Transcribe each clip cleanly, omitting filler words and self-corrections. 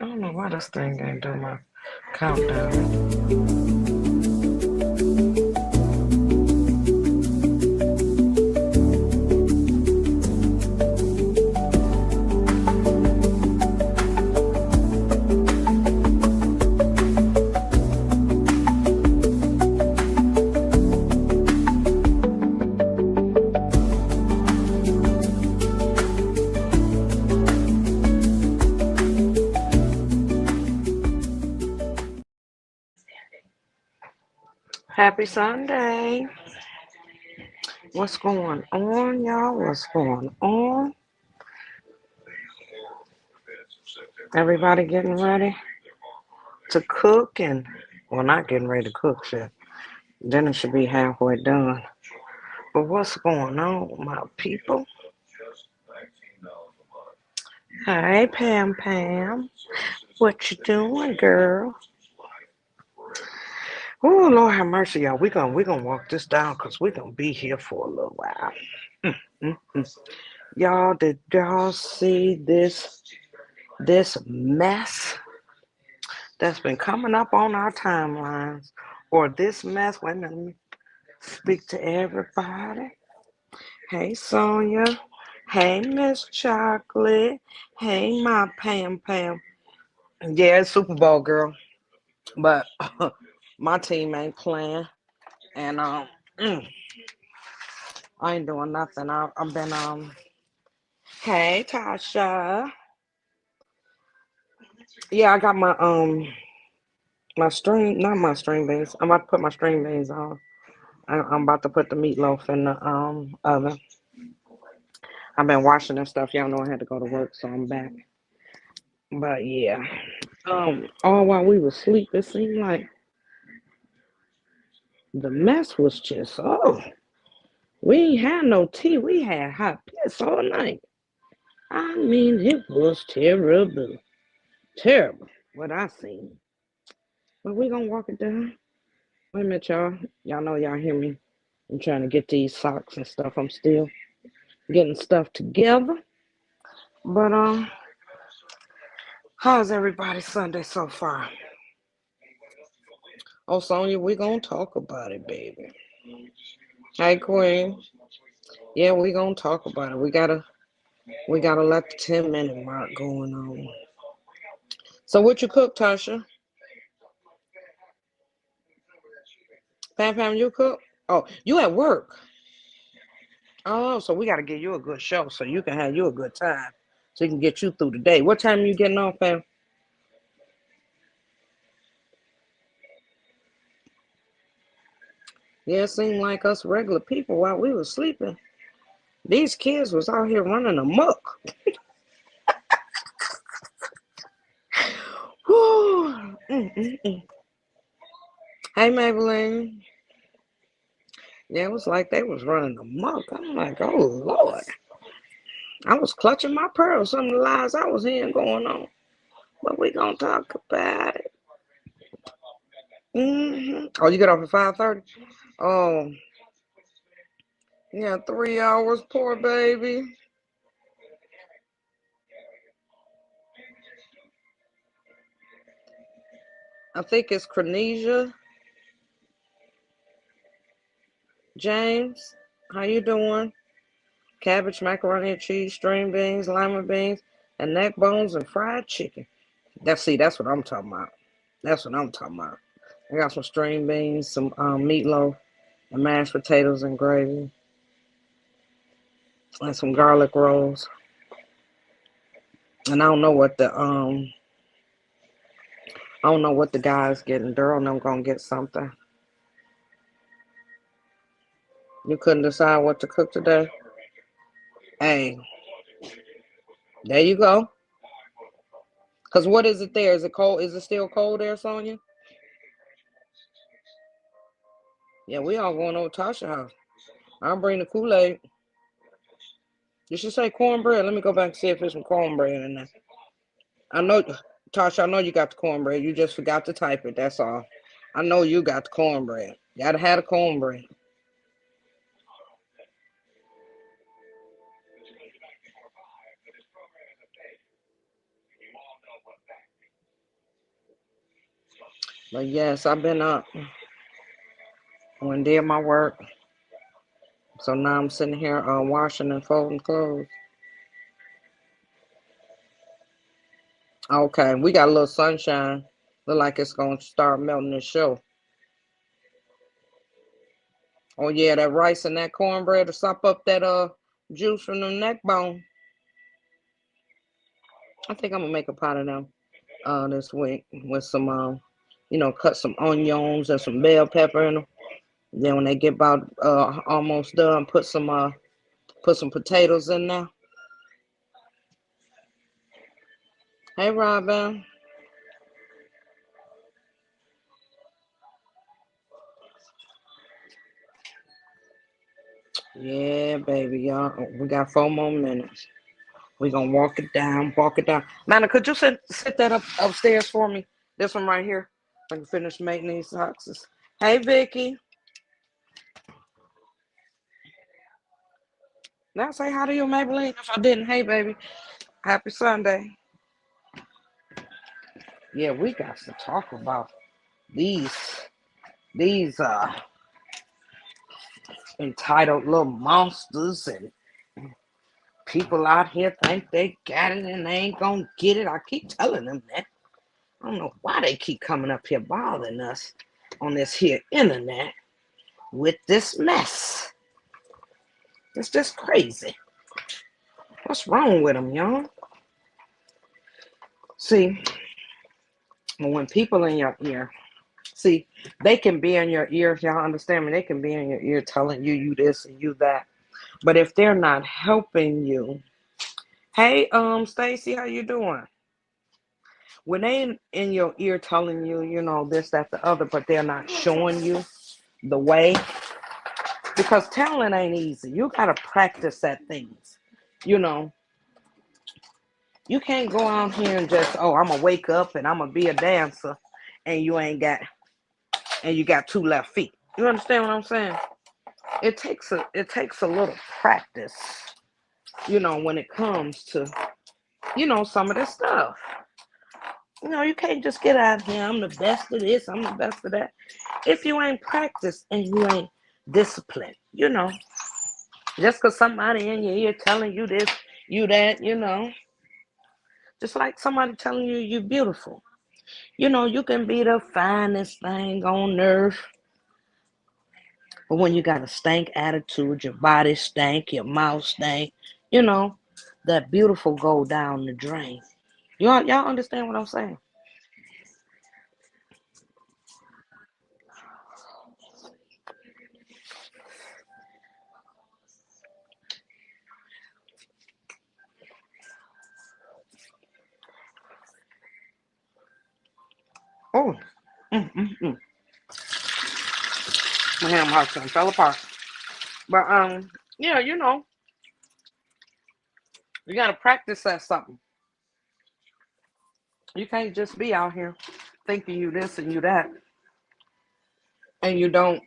I don't know why this thing ain't do my countdown. Happy Sunday. What's going on, y'all? What's going on? Everybody getting ready to cook and, well, not getting ready to cook shit. Dinner should be halfway done. But what's going on, my people? Hey, Pam Pam. What you doing, girl? Oh, Lord have mercy, y'all. We gonna walk this down because we gonna be here for a little while. Mm. Y'all, did y'all see this mess that's been coming up on our timelines? Or this mess? Wait a minute, let me speak to everybody. Hey, Sonia. Hey, Miss Chocolate. Hey, my Pam Pam. Yeah, it's Super Bowl, girl. But my team ain't playing. And mm, I ain't doing nothing. I've been hey, Tasha. Yeah, I got my string, not my string beans. I'm about to put my string beans on. I'm about to put the meatloaf in the oven. I've been washing and stuff. Y'all know I had to go to work, so I'm back. But yeah, all while we were asleep, it seemed like the mess was just we ain't had no tea. We had hot piss all night. I mean, it was terrible, terrible what I seen. But we gonna walk it down. Wait a minute, y'all. Y'all know y'all hear me. I'm trying to get these socks and stuff. I'm still getting stuff together. But how's everybody Sunday so far? Oh, Sonya, we gonna talk about it, baby. Hey, Queen. Yeah, we gonna talk about it. We gotta let the 10-minute mark going on. So what you cook, Tasha? Pam Pam, you cook? Oh, you at work. Oh, so we gotta give you a good show so you can have you a good time. So you can get you through the day. What time are you getting off, Pam? Yeah, it seemed like us regular people while we was sleeping. These kids was out here running amok. Whew. Mm. Hey, Maybelline. Yeah, it was like they was running amok. I'm like, oh, Lord. I was clutching my pearls. Some of the lies I was hearing going on. But we gonna talk about it. Oh, you get off at 5:30? Oh, yeah, 3 hours, poor baby. I think it's Cornesia. James, how you doing? Cabbage, macaroni and cheese, string beans, lima beans, and neck bones and fried chicken. That's what I'm talking about. That's what I'm talking about. I got some string beans, some meatloaf, and mashed potatoes and gravy, and some garlic rolls. And I don't know what the guy's getting. Daryl and I'm gonna get something. You couldn't decide what to cook today? Hey, there you go. Cause what is it there? Is it cold? Is it still cold there, Sonia? Yeah, we all going over Tasha's house. I'll bring the Kool-Aid. You should say cornbread. Let me go back and see if there's some cornbread in there. I know, Tasha, I know you got the cornbread. You just forgot to type it. That's all. I know you got the cornbread. You gotta have the cornbread. But yes, I've been up and did my work. So now I'm sitting here washing and folding clothes. Okay, we got a little sunshine. Look like it's gonna start melting the show. Oh yeah, that rice and that cornbread to sop up that juice from the neck bone. I think I'm gonna make a pot of them this week with some cut some onions and some bell pepper in them. Then when they get about almost done, put some potatoes in there. Hey Robin. Yeah, baby, y'all. We got 4 more minutes. We gonna walk it down. Nana, could you sit that up upstairs for me? This one right here. I can finish making these boxes. Hey Vicky. Now say hi to you, Maybelline. If I didn't, hey baby. Happy Sunday. Yeah, we got to talk about these these entitled little monsters and people out here think they got it and they ain't gonna get it. I keep telling them that. I don't know why they keep coming up here bothering us on this here internet with this mess. It's just crazy. What's wrong with them, y'all? See, when people in your ear, see, they can be in your ear, y'all understand me? They can be in your ear telling you this and you that. But if they're not helping you, hey, Stacy, how you doing? When they in your ear telling you, this, that, the other, but they're not showing you the way, because talent ain't easy. You gotta practice at things. You know, you can't go out here and just, oh, I'm gonna wake up and I'm gonna be a dancer, and you got 2 left feet. You understand what I'm saying? It takes a little practice, when it comes to, some of this stuff. You can't just get out here, I'm the best of this, I'm the best of that. If you ain't practiced and you ain't disciplined, just because somebody in your ear telling you this, you that, just like somebody telling you you're beautiful. You can be the finest thing on earth, but when you got a stank attitude, your body stank, your mouth stank, you know, that beautiful go down the drain. Y'all understand what I'm saying? Oh, mm. My ham house done fell apart. But yeah, you gotta practice that something. You can't just be out here thinking you this and you that, and you don't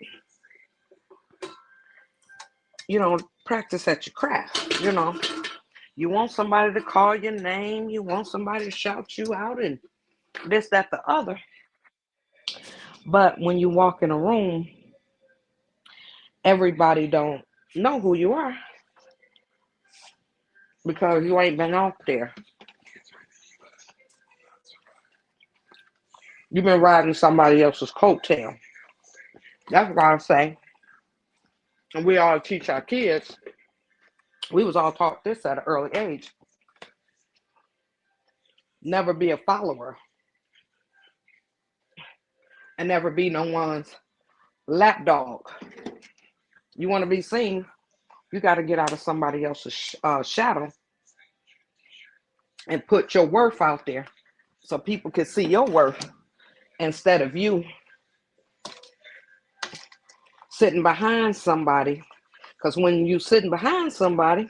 practice at your craft. You want somebody to call your name, you want somebody to shout you out and this, that, the other. But when you walk in a room, everybody don't know who you are because you ain't been out there. You've been riding somebody else's coattail. That's why I say, and we all teach our kids, we was all taught this at an early age. Never be a follower and never be no one's lapdog. You want to be seen, you got to get out of somebody else's shadow and put your worth out there so people can see your worth instead of you sitting behind somebody. Because when you sitting behind somebody,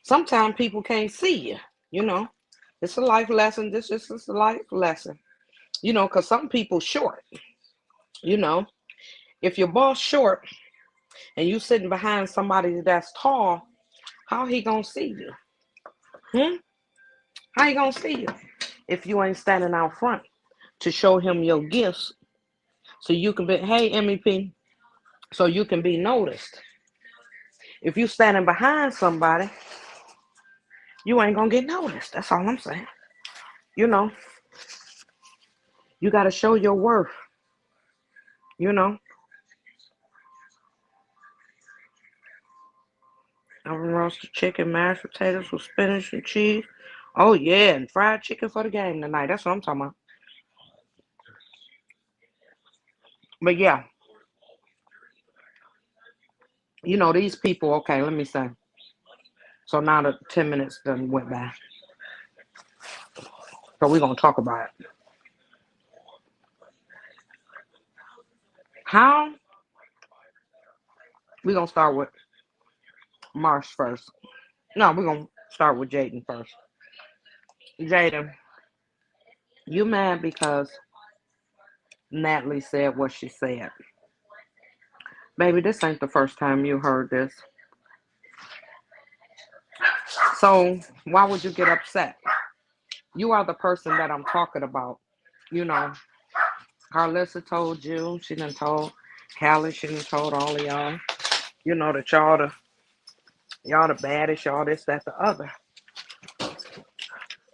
sometimes people can't see you. You know, it's a life lesson. This is a life lesson. Because some people short. You know, if your boss short and you sitting behind somebody that's tall, how he gonna see you? Hmm? How he gonna see you if you ain't standing out front to show him your gifts So you can be, hey, MEP, so you can be noticed. If you standing behind somebody, you ain't gonna get noticed. That's all I'm saying. You know, you got to show your worth. You know, I'm roasted chicken, mashed potatoes with spinach and cheese. Oh yeah, and fried chicken for the game tonight. That's what I'm talking about. But yeah, these people. Okay, let me say. So now the 10 minutes done went by. So we're gonna talk about it. How we gonna start with Marsh first? No, we're gonna start with Jaden first. Jaden, you mad because Natalie said what she said? Baby, this ain't the first time you heard this. So why would you get upset? You are the person that I'm talking about. You know, Carlissa told you, she done told Callie, she done told all of y'all, that y'all the baddest, y'all this, that, the other.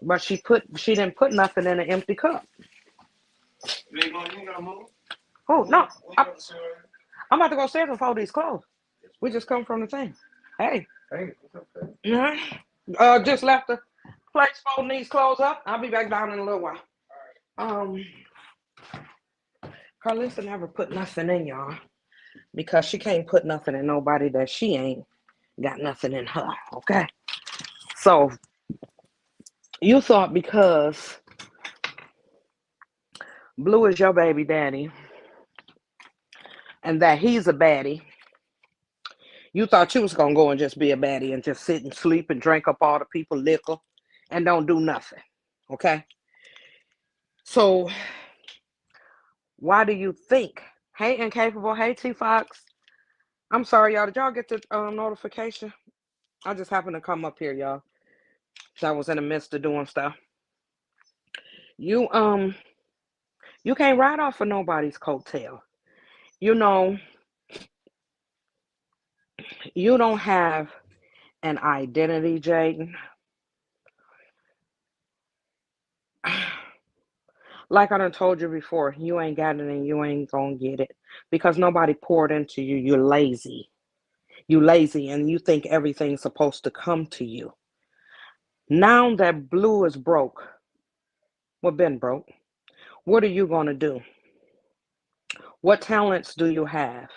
But she didn't put nothing in an empty cup. Oh no, I'm about to go upstairs and fold these clothes. We just come from the thing. Hey. Yeah. Just left the place folding these clothes up. I'll be back down in a little while. Um, Carlissa never put nothing in y'all because she can't put nothing in nobody that she ain't got nothing in her. Okay. So you thought because Blue is your baby daddy and that he's a baddie, you thought you was gonna go and just be a baddie and just sit and sleep and drink up all the people liquor and don't do nothing. Okay. So why do you think? Hey, Incapable. Hey, T Fox. I'm sorry, y'all. Did y'all get the notification? I just happened to come up here, y'all. So I was in the midst of doing stuff. You you can't ride off of nobody's coattail. You know, you don't have an identity, Jaden. Like I done told you before, you ain't got it and you ain't gonna get it because nobody poured into you. You're lazy. You lazy and you think everything's supposed to come to you. Now that Blue is broke, well, been broke, what are you gonna do? What talents do you have?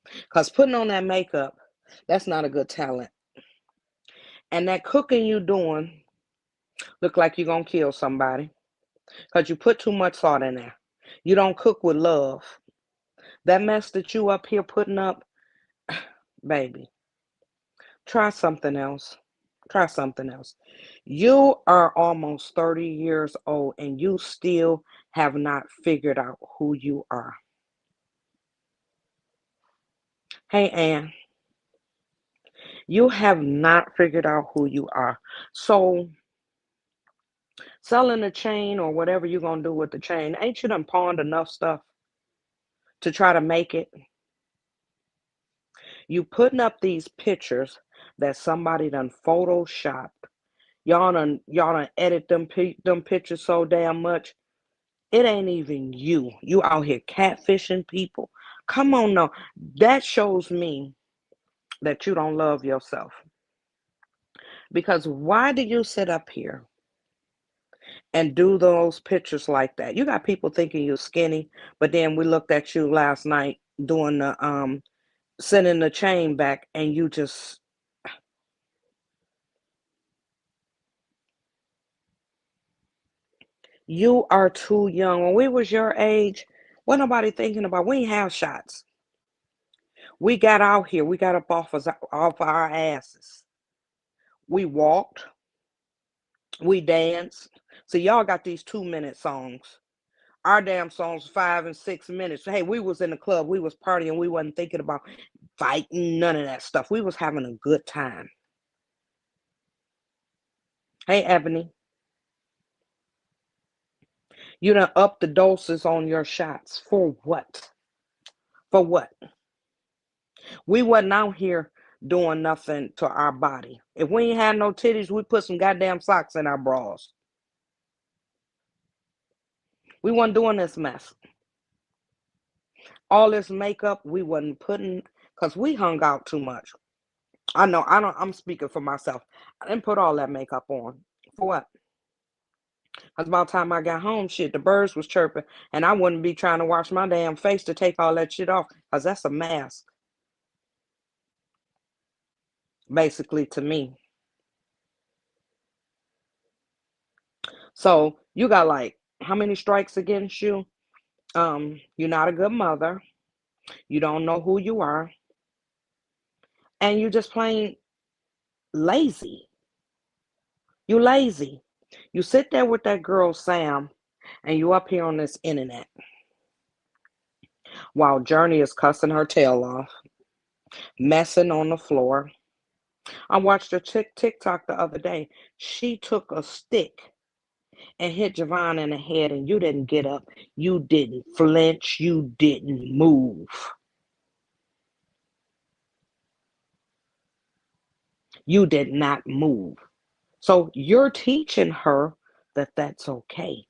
Because putting on that makeup, that's not a good talent. And that cooking you doing look like you're gonna kill somebody because you put too much thought in there. You don't cook with love. That mess that you up here putting up, baby, try something else. Try something else. You are almost 30 years old and you still have not figured out who you are. Hey, Ann, you have not figured out who you are. So, selling the chain or whatever you're going to do with the chain, ain't you done pawned enough stuff to try to make it? You putting up these pictures that somebody done photoshopped. Y'all done edit them pictures so damn much. It ain't even you. You out here catfishing people. Come on now. That shows me that you don't love yourself. Because why do you sit up here and do those pictures like that? You got people thinking you're skinny, but then we looked at you last night doing the sending the chain back and you are too young. When we was your age, what nobody thinking about? We ain't have shots. We got out here. We got up off our asses. We walked. We danced. So y'all got these 2-minute songs. Our damn songs 5 and 6 minutes. Hey, we was in the club. We was partying. We wasn't thinking about fighting. None of that stuff. We was having a good time. Hey, Ebony. You done up the doses on your shots. For what? For what? We wasn't out here doing nothing to our body. If we ain't had no titties, we put some goddamn socks in our bras. We wasn't doing this mess. All this makeup we wasn't putting because we hung out too much. I know, I'm speaking for myself. I didn't put all that makeup on. For what? Because by the time I got home, shit, the birds was chirping, and I wouldn't be trying to wash my damn face to take all that shit off, because that's a mask, basically, to me. So you got like how many strikes against you? You're not a good mother. You don't know who you are, and you just plain lazy. You lazy. You sit there with that girl Sam, and you up here on this internet while Journey is cussing her tail off, messing on the floor. I watched a chick TikTok the other day. She took a stick and hit Javon in the head, and you didn't get up. You didn't flinch. You didn't move. You did not move. So you're teaching her that that's okay.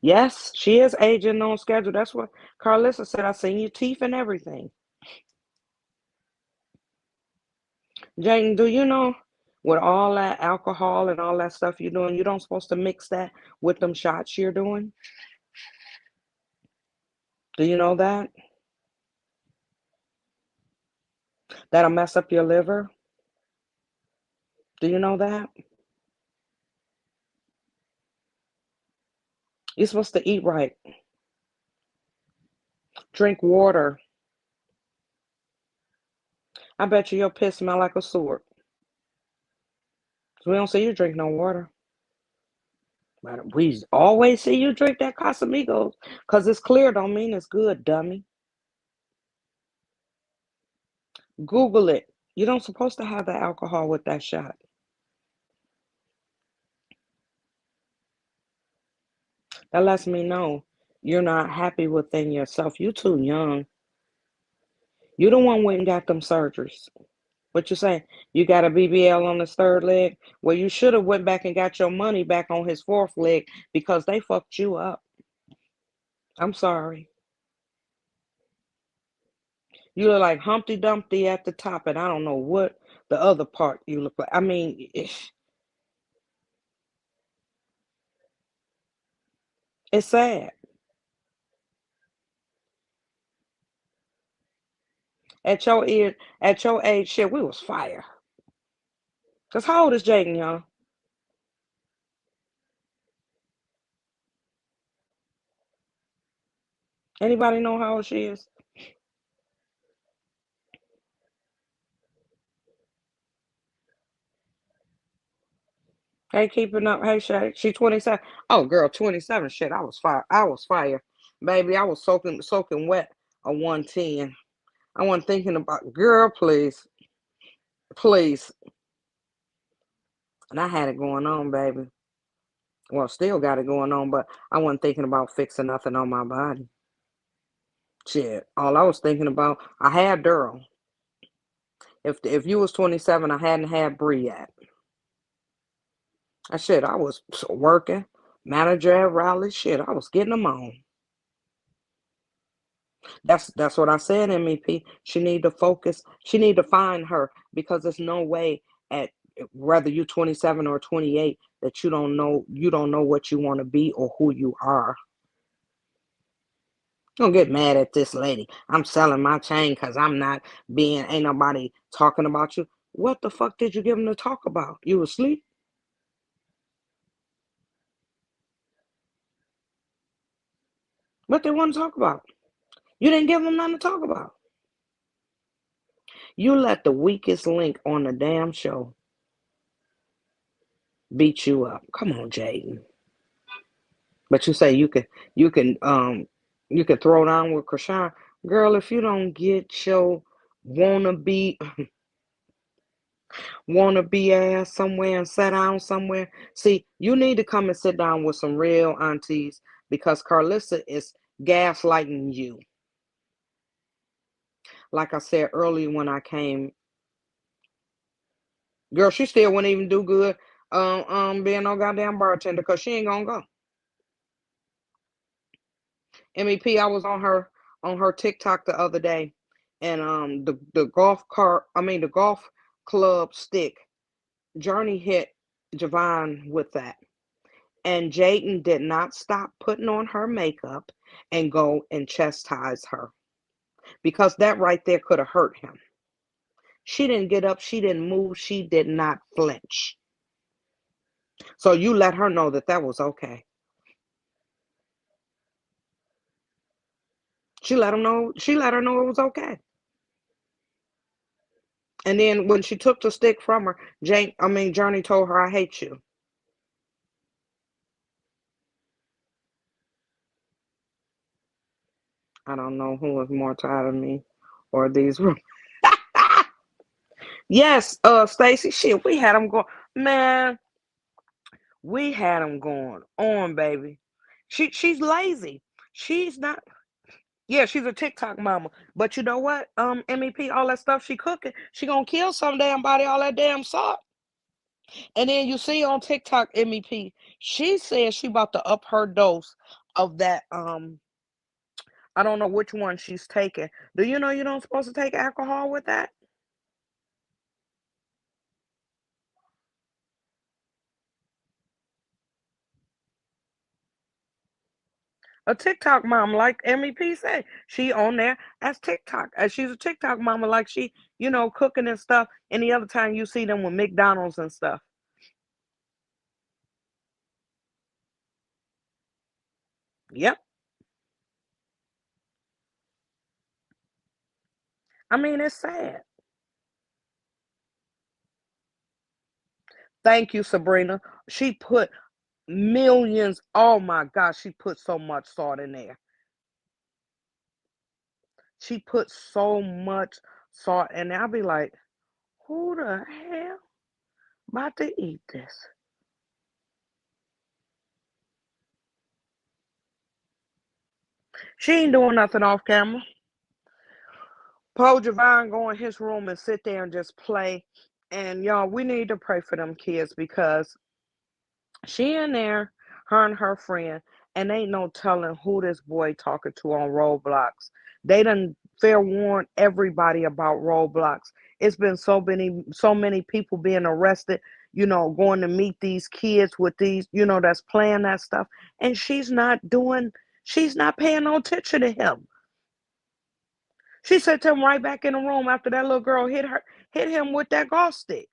Yes, she is aging on schedule. That's what Carlissa said. I seen your teeth and everything. Jane, do you know with all that alcohol and all that stuff you're doing, you don't supposed to mix that with them shots you're doing? Do you know that? That'll mess up your liver. Do you know that? You're supposed to eat right, drink water. I bet you your piss smell like a sewer. We don't see you drink no water. But we always see you drink that Casamigos. Because it's clear don't mean it's good, dummy. Google it. You don't supposed to have the alcohol with that shot. That lets me know you're not happy within yourself. You too young. You the one went and got them surgeries. What you say? You got a BBL on his third leg? Well, you should have went back and got your money back on his fourth leg because they fucked you up. I'm sorry. You look like Humpty Dumpty at the top, and I don't know what the other part you look like. I mean, it's sad. At your age, shit, we was fire. Cause how old is Jaden, y'all? Anybody know how old she is? Hey, keeping up. Hey, Shay. She 27. Oh, girl, 27. Shit, I was fire. I was fire, baby. I was soaking wet a 110. I wasn't thinking about girl, please, please. And I had it going on, baby. Well, still got it going on, but I wasn't thinking about fixing nothing on my body. Shit, all I was thinking about, I had Daryl. If you was 27, I hadn't had Bree yet. I shit, I was working, manager at Raleigh. Shit, I was getting them on. That's what I said, MEP. She need to focus. She need to find her because there's no way at whether you're 27 or 28 that you don't know what you want to be or who you are. Don't get mad at this lady. I'm selling my chain because I'm not being, ain't nobody talking about you. What the fuck did you give them to talk about? You asleep? What they want to talk about? You didn't give them nothing to talk about. You let the weakest link on the damn show beat you up. Come on, Jaden. But you say you can throw down with Krishan. Girl, if you don't get your wanna be Wanna be ass somewhere and sit down somewhere. See, you need to come and sit down with some real aunties because Carlissa is gaslighting you. Like I said earlier when I came, girl, she still wouldn't even do good being no goddamn bartender because she ain't gonna go. MEP, I was on her TikTok the other day, and the golf cart, I mean the golf club stick, Journey hit Javon with that, and Jaden did not stop putting on her makeup and go and chastise her because that right there could have hurt him. She didn't get up, she didn't move, she did not flinch. So you let her know that that was okay. She let him know. She let her know it was okay. And then when she took the stick from her, Journey told her, "I hate you." I don't know who was more tired of me, or these. Yes, Stacy. Shit, we had them going. Man, we had them going on, baby. She's lazy. She's not. Yeah, she's a TikTok mama. But you know what? MEP, all that stuff she cooking, she gonna kill some damn body. All that damn salt. And then you see on TikTok, MEP, she says she about to up her dose of that. I don't know which one she's taking. Do you know you don't supposed to take alcohol with that? A TikTok mom, like MEP said, she on there as TikTok. As she's a TikTok mama, like she, cooking and stuff. Any other time you see them with McDonald's and stuff. Yep. I mean, it's sad. Thank you, Sabrina. She put millions. Oh my gosh, she put so much salt in there. She put so much salt in there. I'll be like, who the hell about to eat this? She ain't doing nothing off camera. Paul Javon go in his room and sit there and just play. And y'all, we need to pray for them kids because she in there, her and her friend, and ain't no telling who this boy talking to on Roblox. They done fair warn everybody about Roblox. It's been so many people being arrested, going to meet these kids with these, that's playing that stuff. And she's not paying no attention to him. She said to him right back in the room after that little girl hit him with that golf stick.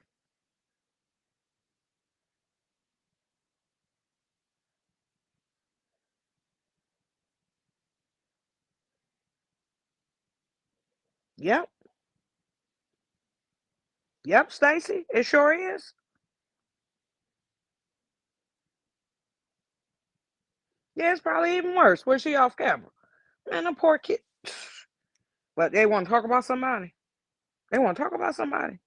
Yep, yep, Stacy, it sure is. Yeah, it's probably even worse. Was she off camera? Man, the poor kid. But they want to talk about somebody. They want to talk about somebody.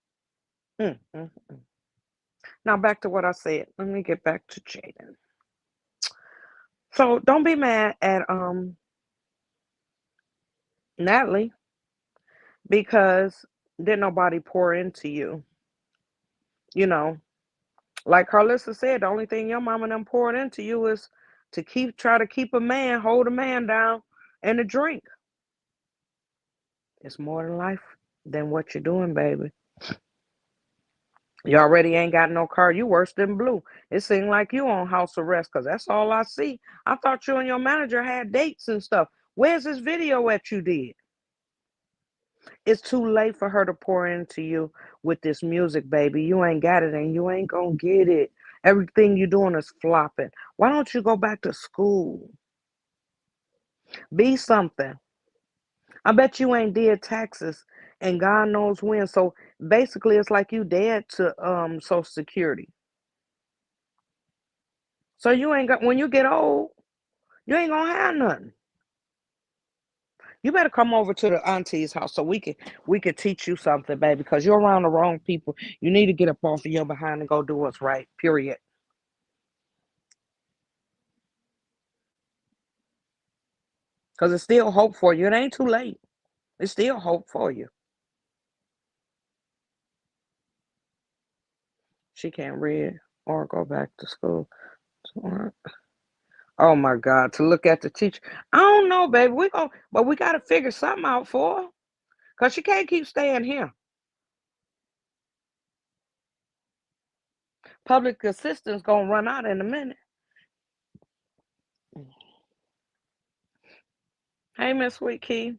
Mm, mm, mm. Now back to what I said. Let me get back to Jaden. So don't be mad at Natalie because didn't nobody pour into you. You know, like Carlissa said, the only thing your mama them poured into you is to try to keep hold a man down and a drink. It's more than life than what you're doing, baby. You already ain't got no car. You worse than Blue. It seemed like you on house arrest because that's all I see. I thought you and your manager had dates and stuff. Where's this video that you did? It's too late for her to pour into you with this music, baby. You ain't got it and you ain't gonna get it. Everything you're doing is flopping. Why don't you go back to school? Be something. I bet you ain't did taxes and God knows when. So basically it's like you dead to Social Security. So you ain't got when you get old, you ain't gonna have nothing. You better come over to the auntie's house so we can teach you something, baby, because you're around the wrong people. You need to get up off of your behind and go do what's right. Period. Because it's still hope for you. It ain't too late. It's still hope for you. She can't read or go back to school. Oh my God, to look at the teacher. I don't know, baby. But we gotta figure something out for her. Cause she can't keep staying here. Public assistance gonna run out in a minute. Hey, Miss Sweet Key.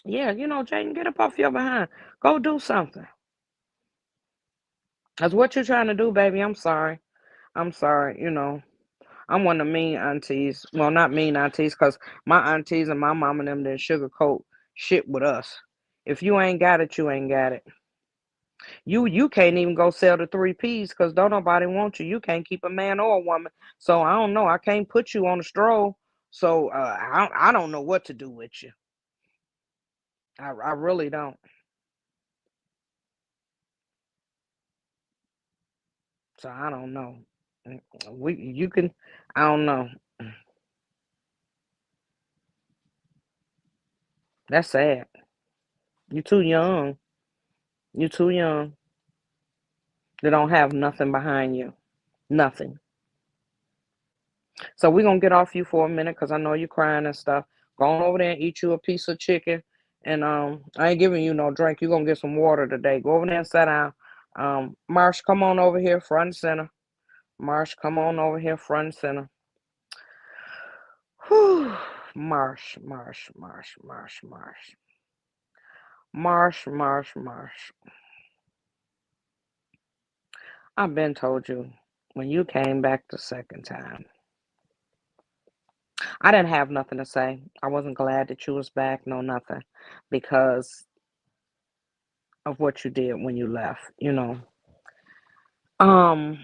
Yeah, Jaden, get up off your behind. Go do something. That's what you're trying to do, baby. I'm sorry. I'm sorry. I'm one of the mean aunties. Well, not mean aunties, because my aunties and my mom and them didn't sugarcoat shit with us. If you ain't got it, you ain't got it. You can't even go sell the 3Ps because don't nobody want you. You can't keep a man or a woman. So I don't know. I can't put you on a stroll. So I don't know what to do with you. I really don't. So I don't know. You can. I don't know. That's sad. You too young. You too young. They don't have nothing behind you. Nothing. So we're gonna get off you for a minute because I know you're crying and stuff. Go on over there and eat you a piece of chicken. And I ain't giving you no drink. You're gonna get some water today. Go over there and sit down. Marsh, come on over here, front and center. Marsh, come on over here, front and center. Whew. Marsh, Marsh, Marsh, Marsh, Marsh. Marsh, Marsh, Marsh. I've been told you when you came back the second time. I didn't have nothing to say. I wasn't glad that you was back, no nothing, because of what you did when you left. Um,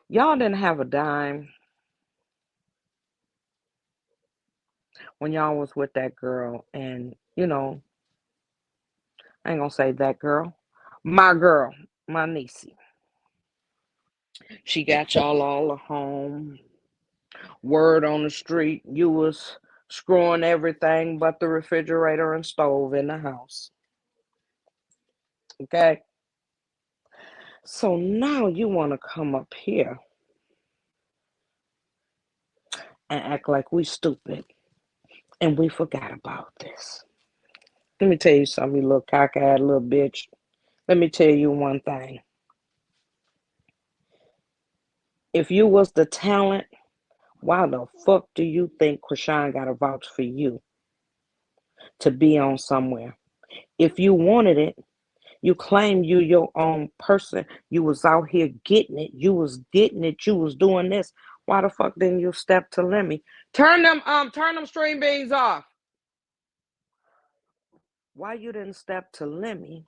y'all didn't have a dime when y'all was with that girl, and I ain't gonna say that girl, my girl, my niecey. She got y'all all a home. Word on the street, you was screwing everything but the refrigerator and stove in the house. Okay, so now you want to come up here and act like we stupid and we forgot about this. Let me tell you something, you little cockeyed little bitch. Let me tell you one thing. If you was the talent, why the fuck do you think Krishan got a vouch for you to be on somewhere? If you wanted it, you claim you your own person. You was out here getting it. You was getting it. You was doing this. Why the fuck didn't you step to Lemmy? Turn them string beans off. Why you didn't step to Lemmy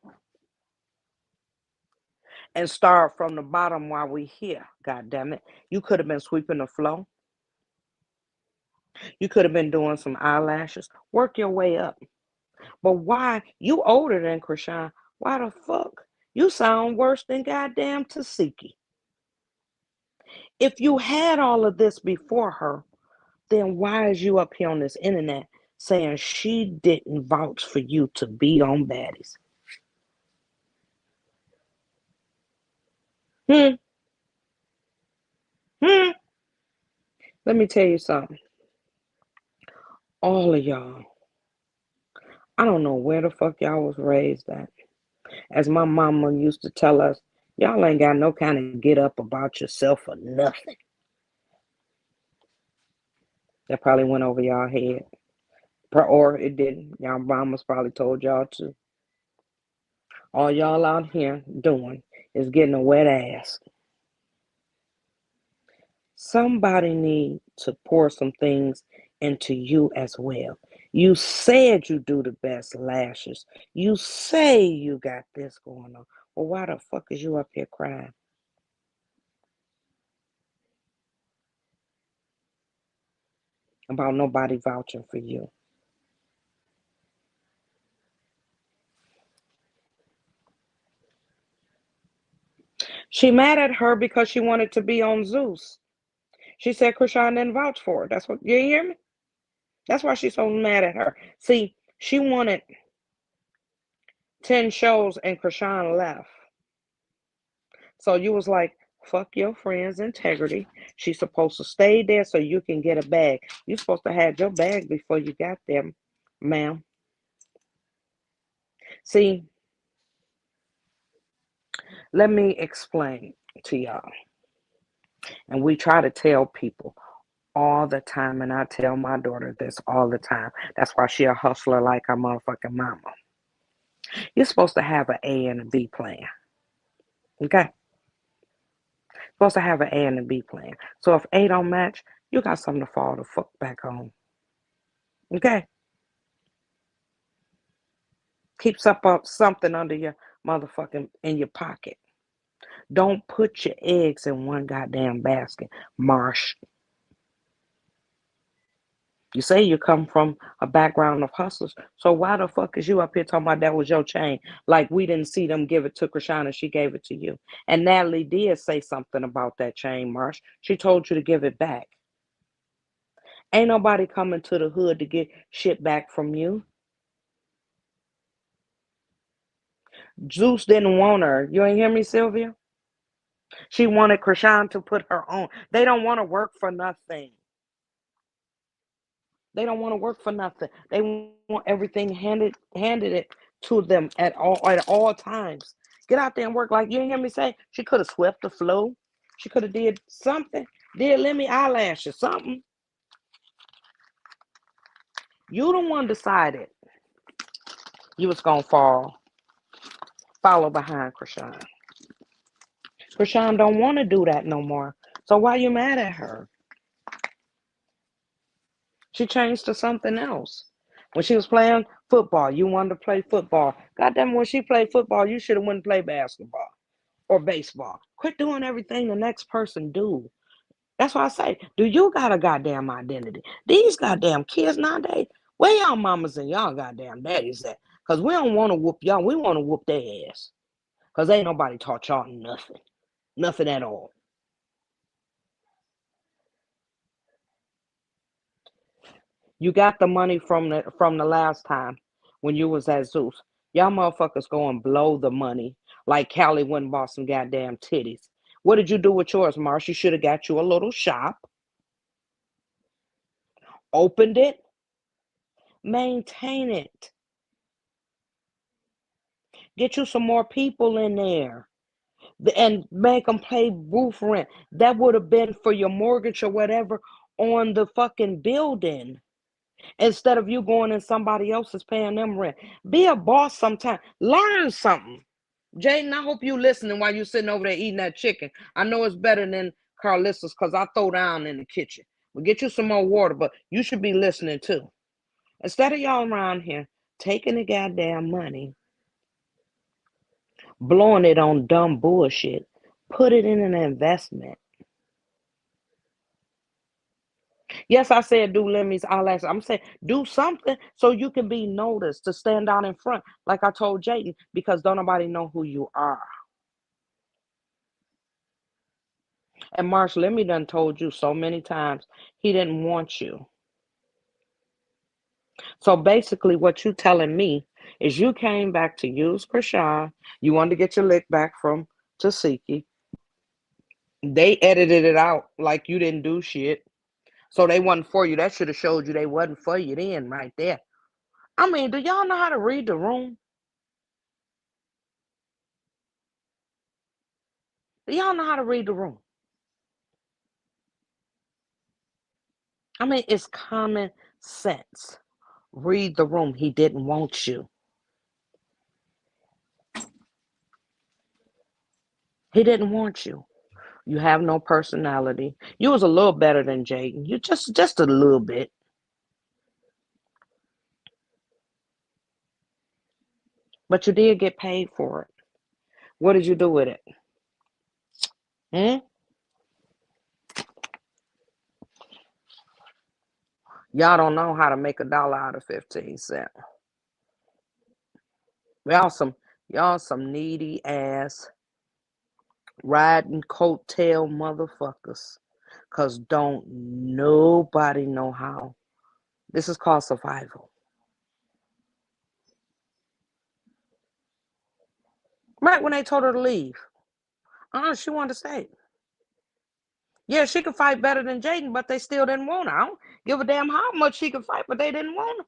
and start from the bottom while we here? God damn it. You could have been sweeping the floor. You could have been doing some eyelashes. Work your way up. But why? You older than Krishan. Why the fuck? You sound worse than goddamn Tasiki. If you had all of this before her, then why is you up here on this internet saying she didn't vouch for you to be on Baddies? Hmm? Hmm? Let me tell you something. All of y'all, I don't know where the fuck y'all was raised at. As my mama used to tell us, y'all ain't got no kind of get up about yourself or nothing. That probably went over y'all head. Or it didn't. Y'all mamas probably told y'all to. All y'all out here doing is getting a wet ass. Somebody need to pour some things into you as well. You said you do the best lashes. You say you got this going on. Well, why the fuck is you up here crying? about nobody vouching for you. She mad at her because she wanted to be on Zeus. She said Krishan didn't vouch for her. That's what you hear me? That's why she's so mad at her. See, she wanted 10 shows and Krishan left. So you was like, fuck your friend's integrity. She's supposed to stay there so you can get a bag. You're supposed to have your bag before you got there, ma'am. See, let me explain to y'all. And we try to tell people all the time, and I tell my daughter this all the time. That's why she a hustler like her motherfucking mama. You're supposed to have an A and a B plan. Okay? Supposed to have an A and a B plan. So if A don't match, you got something to fall the fuck back on. Okay? Keep up something under your motherfucking in your pocket. Don't put your eggs in one goddamn basket, Marsh. You say you come from a background of hustlers, so why the fuck is you up here talking about that was your chain? Like we didn't see them give it to Krishana, she gave it to you. And Natalie did say something about that chain, Marsh. She told you to give it back. Ain't nobody coming to the hood to get shit back from you. Zeus didn't want her. You ain't hear me, Sylvia? She wanted Krishan to put her on. They don't want to work for nothing. They don't want to work for nothing. They want everything handed it to them at all times. Get out there and work. Like you hear me say, she could have swept the floor. She could have did something. Did Lemmy eyelashes, something. You the one decided you was gonna follow behind Krishan. Krishan don't want to do that no more. So why you mad at her? She changed to something else. When she was playing football, you wanted to play football. Goddamn, when she played football, you should have went and play basketball or baseball. Quit doing everything the next person do. That's why I say, do you got a goddamn identity? These goddamn kids nowadays, where y'all mamas and y'all goddamn daddies at? Because we don't want to whoop y'all. We want to whoop their ass. Because ain't nobody taught y'all nothing. Nothing at all. You got the money from the last time when you was at Zeus. Y'all motherfuckers go and blow the money like Callie went and bought some goddamn titties. What did you do with yours, Marsh? You should have got you a little shop, opened it, maintain it. Get you some more people in there and make them pay roof rent. That would have been for your mortgage or whatever on the fucking building. Instead of you going and somebody else is paying them rent. Be a boss sometime. Learn something. Jaden, I hope you listening while you sitting over there eating that chicken. I know it's better than Carlissa's because I throw down in the kitchen. We'll get you some more water, but you should be listening too. Instead of y'all around here taking the goddamn money, blowing it on dumb bullshit, put it in an investment. Yes, I said do Lemmy's eyelashes. I'm saying do something so you can be noticed to stand out in front, like I told Jaden, because don't nobody know who you are. And Marsh Lemmy done told you so many times he didn't want you. So basically, what you telling me is you came back to use Krishan. You wanted to get your lick back from Tasiki. They edited it out like you didn't do shit. So they wasn't for you. That should have showed you they wasn't for you then, right there. I mean, do y'all know how to read the room? Do y'all know how to read the room? I mean, it's common sense. Read the room. He didn't want you. He didn't want you. You have no personality. You was a little better than Jaden. You just a little bit. But you did get paid for it. What did you do with it? Hmm? Y'all don't know how to make $1 out of 15 cents. Y'all some y'all some needy ass riding coattail motherfuckers. Cause don't nobody know how. This is called survival. Right when they told her to leave. She wanted to stay. Yeah, she could fight better than Jaden, but they still didn't want her. I don't give a damn how much she could fight, but they didn't want her.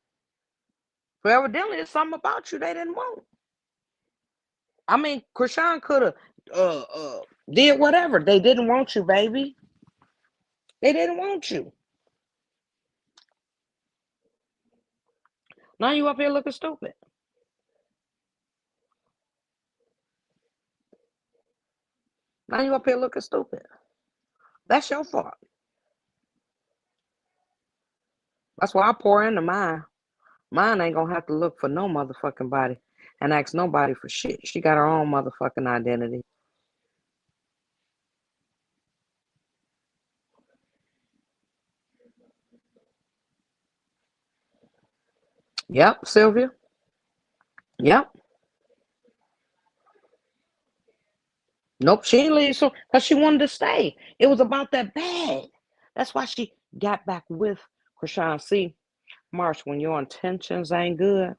So evidently, it's something about you they didn't want. I mean, Krishan could have did whatever. They didn't want you, baby. They didn't want you. Now you up here looking stupid. Now you up here looking stupid. That's your fault. That's why I pour into mine. Mine ain't gonna have to look for no motherfucking body and ask nobody for shit. She got her own motherfucking identity. Yep, Sylvia. Yep. Nope, she didn't leave so because she wanted to stay. It was about that bag. That's why she got back with Krishan. See, Marsh, when your intentions ain't good,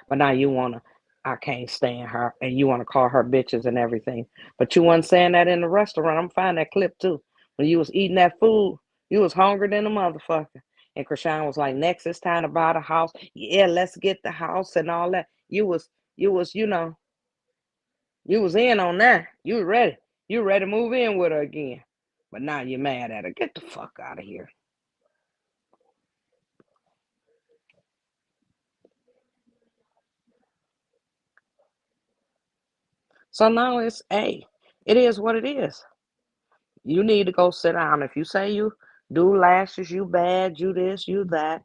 but now you wanna, I can't stand her, and you wanna call her bitches and everything. But you wasn't saying that in the restaurant. I'm finding that clip too. When you was eating that food, you was hungry than a motherfucker. And Krishan was like, next it's time to buy the house. Yeah, let's get the house and all that. You was, you was in on that. You was ready. You were ready to move in with her again. But now you're mad at her. Get the fuck out of here. So now it's it is what it is. You need to go sit down. If you say you do lashes, you bad, you this, you that.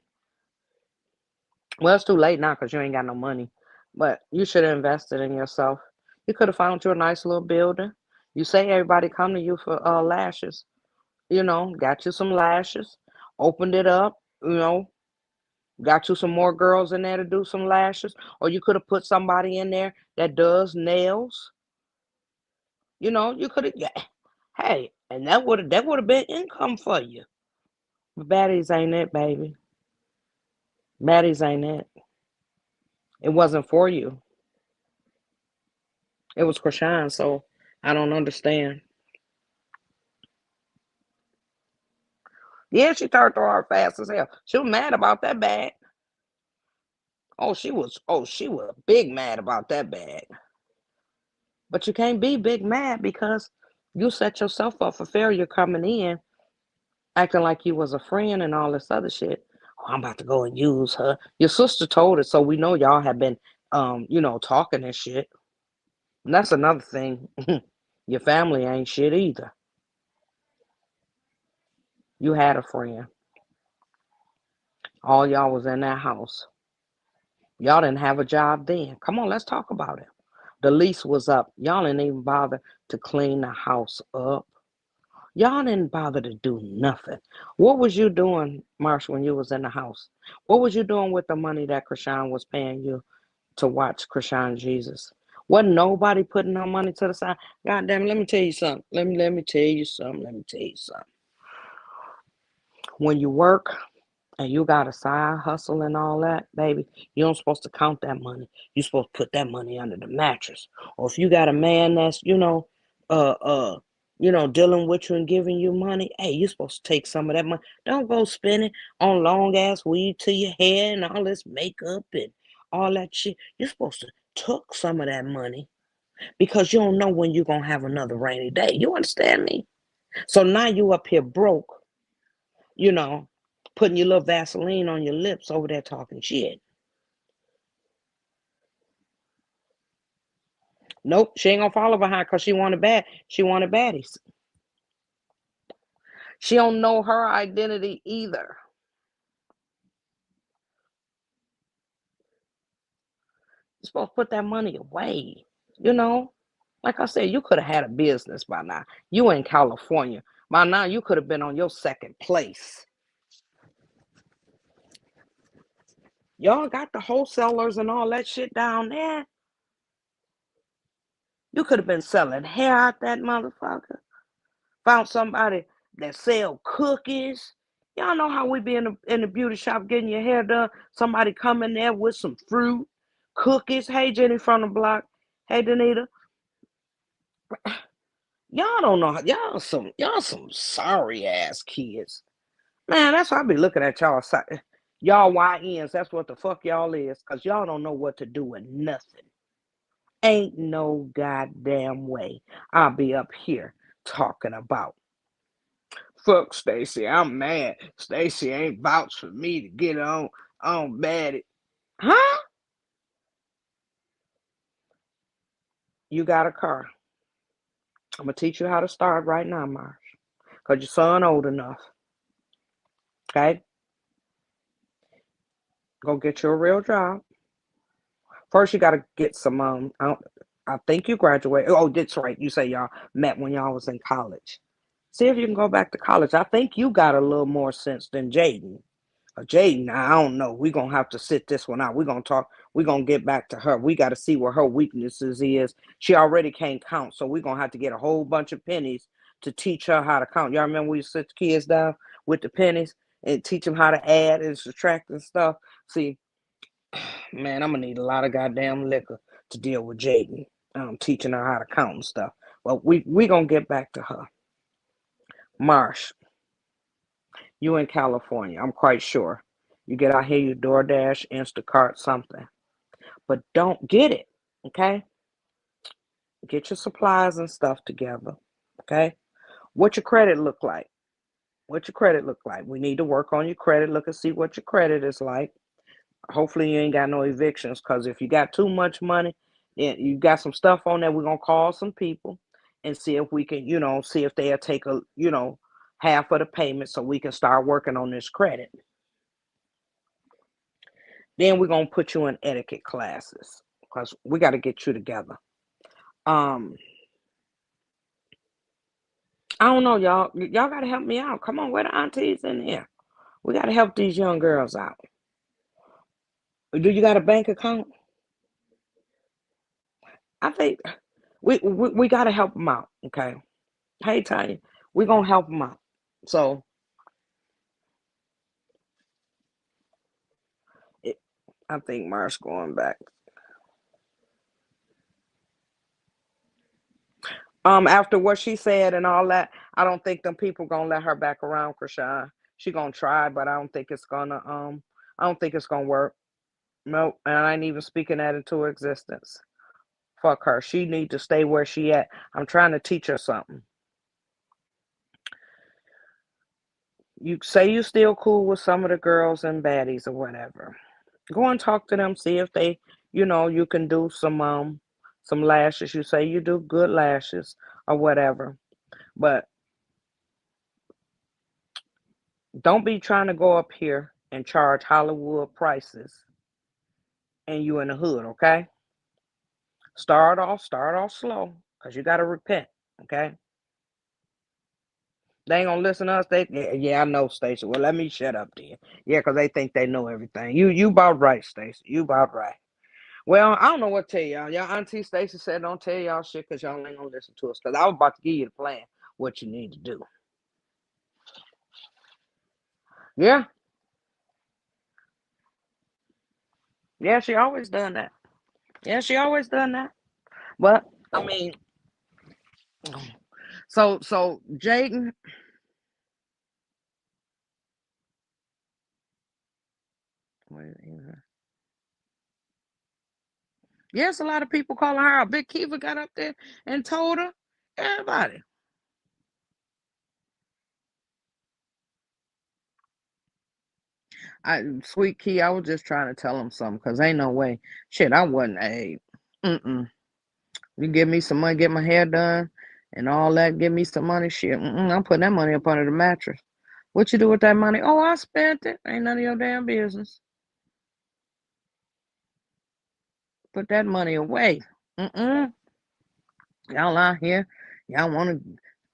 Well, it's too late now because you ain't got no money. But you should have invested in yourself. You could have found you a nice little building. You say everybody come to you for lashes. Got you some lashes, opened it up, got you some more girls in there to do some lashes. Or you could have put somebody in there that does nails. You could have, yeah. Hey, and that would have been income for you. But baddies ain't it, baby. Baddies ain't it. It wasn't for you. It was Krishan, so I don't understand. Yeah, she turned to her fast as hell. She was mad about that bag. Oh, she was big mad about that bag. But you can't be big mad because you set yourself up for failure coming in, acting like you was a friend and all this other shit. Oh, I'm about to go and use her. Your sister told us, so we know y'all have been talking and shit. And that's another thing. Your family ain't shit either. You had a friend. All y'all was in that house. Y'all didn't have a job then. Come on, let's talk about it. The lease was up. Y'all didn't even bother to clean the house up. Y'all didn't bother to do nothing. What was you doing, Marshall, when you was in the house? What was you doing with the money that Krishan was paying you to watch Krishan Jesus? Wasn't nobody putting no money to the side? God damn it, let me tell you something. Let me tell you something. Let me tell you something. When you work and you got a side hustle and all that, baby, you don't supposed to count that money. You supposed to put that money under the mattress. Or if you got a man that's, uh uh dealing with you and giving you money, hey, you supposed to take some of that money. Don't go spending on long ass weave to your hair and all this makeup and all that shit. You're supposed to took some of that money because you don't know when you're gonna have another rainy day. You understand me? So now you up here broke, you know, putting your little Vaseline on your lips over there talking shit. Nope, she ain't gonna follow behind because she wanted bad. She wanted baddies. She don't know her identity either. You're supposed to put that money away. You know, like I said, you could have had a business by now. You in California. By now, you could have been on your second place. Y'all got the wholesalers and all that shit down there. You could have been selling hair out that motherfucker. Found somebody that sell cookies. Y'all know how we be in the beauty shop getting your hair done. Somebody come in there with some fruit, cookies. Hey, Jenny from the block. Hey, Danita. Y'all don't know. Y'all some sorry ass kids. Man, that's why I be looking at y'all. Y'all YNs. That's what the fuck y'all is. Cause y'all don't know what to do with nothing. Ain't no goddamn way I'll be up here talking about. Fuck Stacy, I'm mad. Stacy ain't vouched for me to get on bad. Huh? You got a car. I'm gonna teach you how to start right now, Marsh. Cause your son old enough. Okay? Go get you a real job. First you gotta get some I think you graduated. Oh, that's right. You say y'all met when y'all was in college. See if you can go back to college. I think you got a little more sense than Jaden. Jaden, I don't know. We're gonna have to sit this one out. We're gonna talk. We're gonna get back to her. We got to see what her weaknesses is. She already can't count, so we're gonna have to get a whole bunch of pennies to teach her how to count. Y'all remember we sit the kids down with the pennies and teach them how to add and subtract and stuff? See, man, I'm gonna need a lot of goddamn liquor to deal with Jaden. Teaching her how to count and stuff. Well, we gonna get back to her. Marsh, you in California, I'm quite sure. You get out here, you DoorDash, Instacart, something. But don't get it, okay? Get your supplies and stuff together, okay? What your credit look like? What your credit look like? We need to work on your credit. Look and see what your credit is like. Hopefully you ain't got no evictions, because if you got too much money, then you got some stuff on there. We're gonna call some people and see if we can, see if they'll take half of the payment so we can start working on this credit. Then we're gonna put you in etiquette classes because we got to get you together. Um, I don't know, y'all. Y'all got to help me out. Come on, where the aunties in here? We got to help these young girls out. Do you got a bank account? I think we got to help them out. Okay. Hey, Tanya, we're gonna help them out. So, it, I think Mark's going back. After what she said and all that, I don't think them people gonna let her back around, Krishan. She gonna try, but I don't think it's gonna work. Nope, and I ain't even speaking that into existence. Fuck her. She need to stay where she at. I'm trying to teach her something. You say you still cool with some of the girls and baddies or whatever. Go and talk to them, see if they, you can do some lashes. You say you do good lashes or whatever. But don't be trying to go up here and charge Hollywood prices and you in the hood, okay? Start off slow, because you gotta repent, okay? They ain't gonna listen to us. Yeah, I know, Stacey. Well, let me shut up then. Yeah, because they think they know everything. You about right, Stacey. You about right. Well, I don't know what to tell y'all. Y'all Auntie Stacey said don't tell y'all shit because y'all ain't gonna listen to us. Because I was about to give you the plan, what you need to do. Yeah. Yeah, she always done that. Yeah, she always done that. But I mean, so Jaden, yes, a lot of people calling her out. Big Kiva got up there and told her, everybody. Sweet Key, I was just trying to tell him something because ain't no way. Shit, I wasn't a. Mm-mm. You give me some money, get my hair done, and all that. Give me some money, shit. I'm putting that money up under the mattress. What you do with that money? Oh, I spent it. Ain't none of your damn business. Put that money away. Mm-mm. Y'all out here, y'all want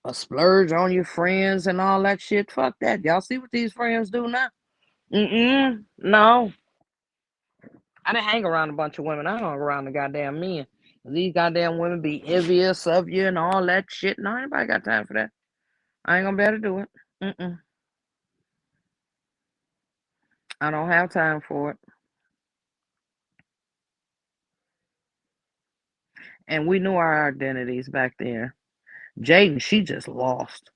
to. splurge on your friends and all that shit. Fuck that. Y'all see what these friends do now? No. I didn't hang around a bunch of women. I hung around the goddamn men. These goddamn women be envious of you and all that shit. No, anybody got time for that. I ain't gonna be able to do it. I don't have time for it. And we knew our identities back then. Jaden, she just lost.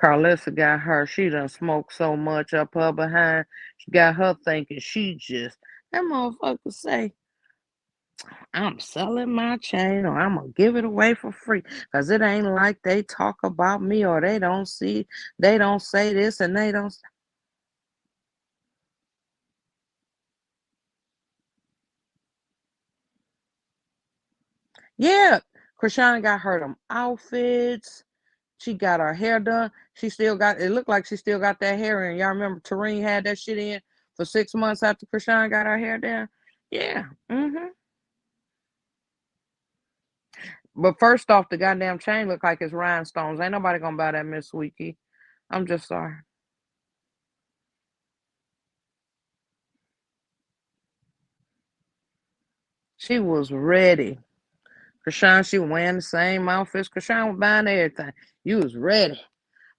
Carlissa got her. She done smoked so much up her behind. She got her thinking she just, that motherfucker say, I'm selling my chain or I'm going to give it away for free. Because it ain't like they talk about me or they don't say this and they don't. Yeah, Krishana got her them outfits. She got her hair done. She still got, it looked like she still got that hair in. Y'all remember Tareen had that shit in for 6 months after Krishana got her hair done? Yeah. But first off, the goddamn chain look like it's rhinestones. Ain't nobody gonna buy that, Miss Sweetie. I'm just sorry. She was ready. Krishan, she was wearing the same outfits. Krishan was buying everything. You was ready.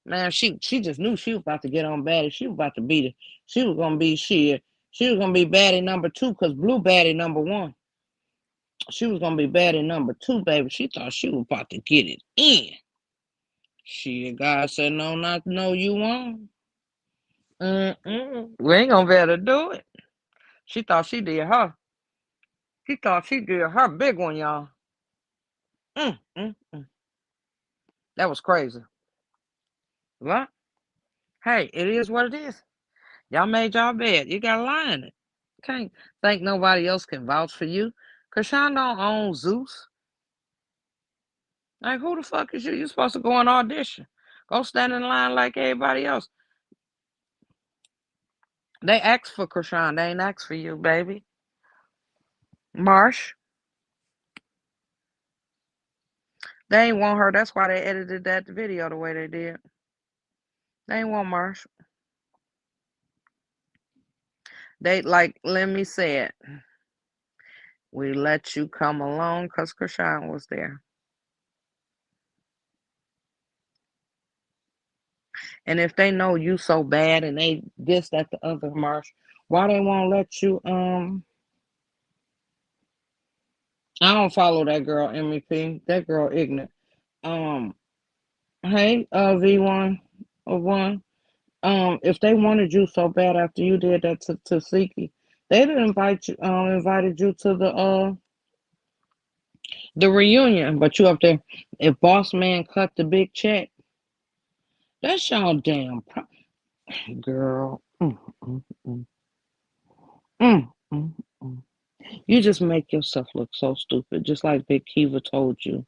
Man, she just knew she was about to get on baddie. She was about to beat it. She was gonna be shit. She was gonna be baddie number 2 because Blue baddie number 1. She was gonna be baddie number 2, baby. She thought she was about to get it in. God said, no, not no, you won't. We ain't gonna be able to do it. She thought she did her. She thought she did her big one, y'all. Mm, mm, mm. That was crazy. What? Hey, it is what it is. Y'all made y'all bed. You got to lie in it. Can't think nobody else can vouch for you. Krishan don't own Zeus. Like, who the fuck is you? You supposed to go and audition. Go stand in line like everybody else. They asked for Krishan. They ain't asked for you, baby. Marsh. They ain't want her. That's why they edited that video the way they did. They ain't want Marsh. They, like, let me say it. We let you come along because Krishan was there. And if they know you so bad and they this, that, the other, Marsh, why they won't let you, I don't follow that girl, MEP. That girl ignorant. Um, hey, V1 or 1. If they wanted you so bad after you did that to Siki, they'd invited you to the reunion, but you up there. If Boss Man cut the big check, that's y'all damn girl. Mm, mm, mm, mm, mm. You just make yourself look so stupid, just like Big Kiva told you.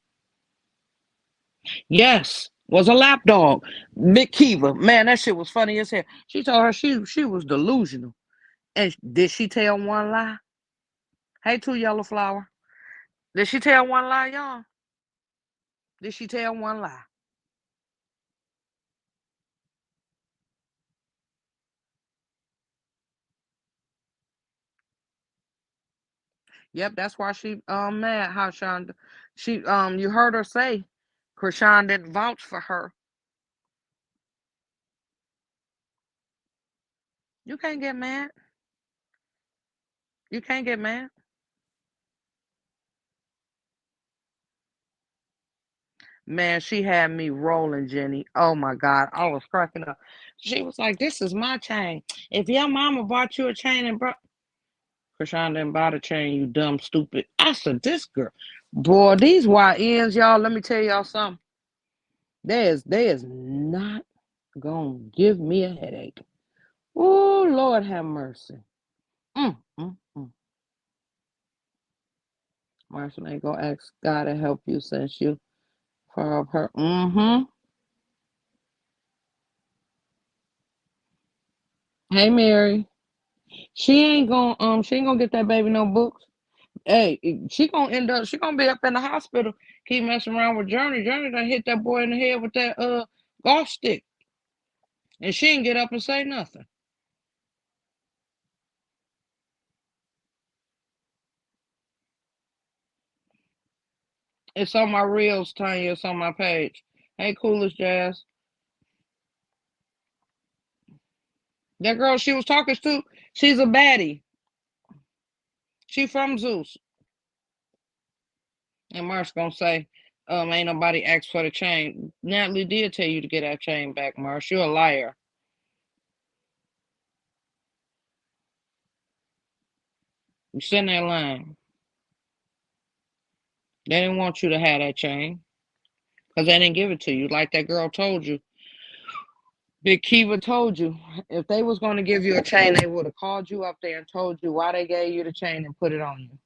Yes, was a lapdog. Big Kiva, man, that shit was funny as hell. She told her she was delusional, and did she tell one lie? Hey, Two Yellow Flower, did she tell one lie, y'all? Did she tell one lie? Yep, that's why she mad. How Sean? She you heard her say, Krishan didn't vouch for her. You can't get mad. You can't get mad. Man, she had me rolling, Jenny. Oh my God, I was cracking up. She was like, "This is my chain. If your mama bought you a chain and brought Krishan didn't buy the chain, you dumb stupid." I said, "This girl, boy, these YNs, y'all. Let me tell y'all something. They is not gonna give me a headache. Oh Lord, have mercy. Mm, mm, mm. Marshall ain't gonna ask God to help you since you for her. Mm-hmm. Hey Mary. She ain't gonna get that baby no books. Hey, she gonna end up. She gonna be up in the hospital. Keep messing around with Journey. Journey done hit that boy in the head with that golf stick, and she didn't get up and say nothing. It's on my reels, Tanya. It's on my page. Hey, coolest Jazz. That girl she was talking to, she's a baddie. She from Zeus. And Mark's gonna say, ain't nobody asked for the chain. Natalie did tell you to get that chain back, Marsh. You're a liar. You sitting there lying. They didn't want you to have that chain. Because they didn't give it to you. Like that girl told you. Big Kiva told you. If they was gonna give you a chain, they would have called you up there and told you why they gave you the chain and put it on you.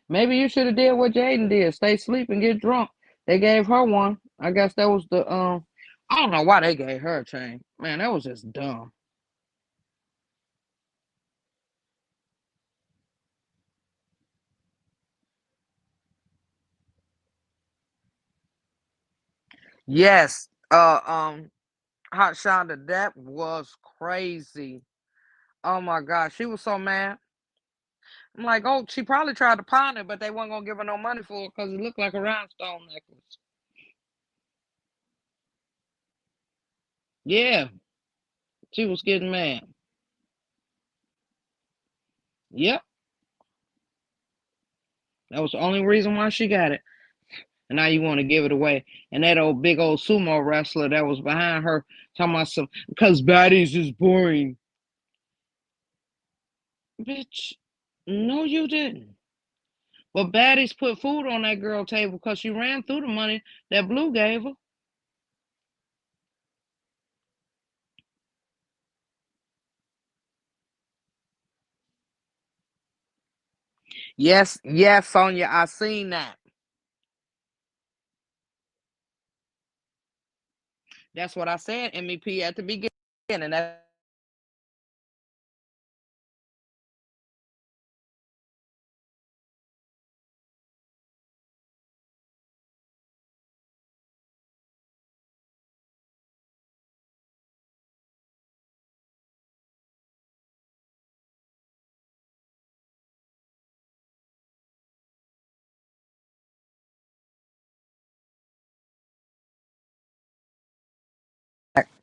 Maybe you should have did what Jaden did. Stay asleep and get drunk. They gave her one. I guess that was the I don't know why they gave her a chain. Man, that was just dumb. Yes. Hot Shonda, that was crazy. Oh my gosh, she was so mad. I'm like, oh, she probably tried to pawn it, but they weren't gonna give her no money for it because it looked like a rhinestone necklace. Yeah, she was getting mad. Yep, that was the only reason why she got it. And now you want to give it away. And that old big old sumo wrestler that was behind her talking about some because baddies is boring. Bitch, no, you didn't. But baddies put food on that girl table because she ran through the money that Blue gave her. Yes, yes, Sonia, I seen that. That's what I said, MEP, at the beginning. And that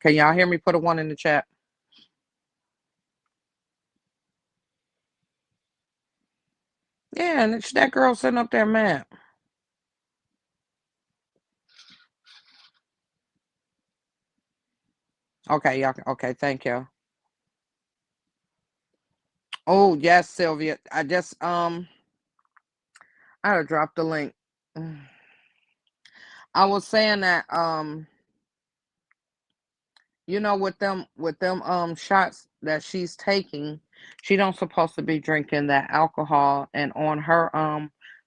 can y'all hear me? Put a one in the chat. Yeah, and it's that girl sitting up there mad. Okay, y'all. Okay, thank you. Oh yes, Sylvia. I had to drop the link. I was saying that with them shots that she's taking, she don't supposed to be drinking that alcohol. And on her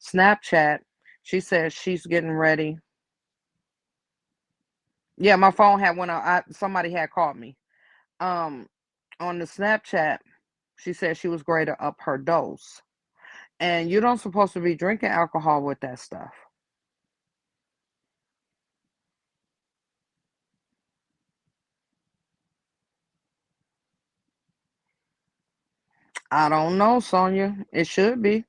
Snapchat, she says she's getting ready. Yeah, my phone had went out. Somebody had called me. Um, on the Snapchat, she said she was going to up her dose. And you don't supposed to be drinking alcohol with that stuff. I don't know, Sonia. It should be.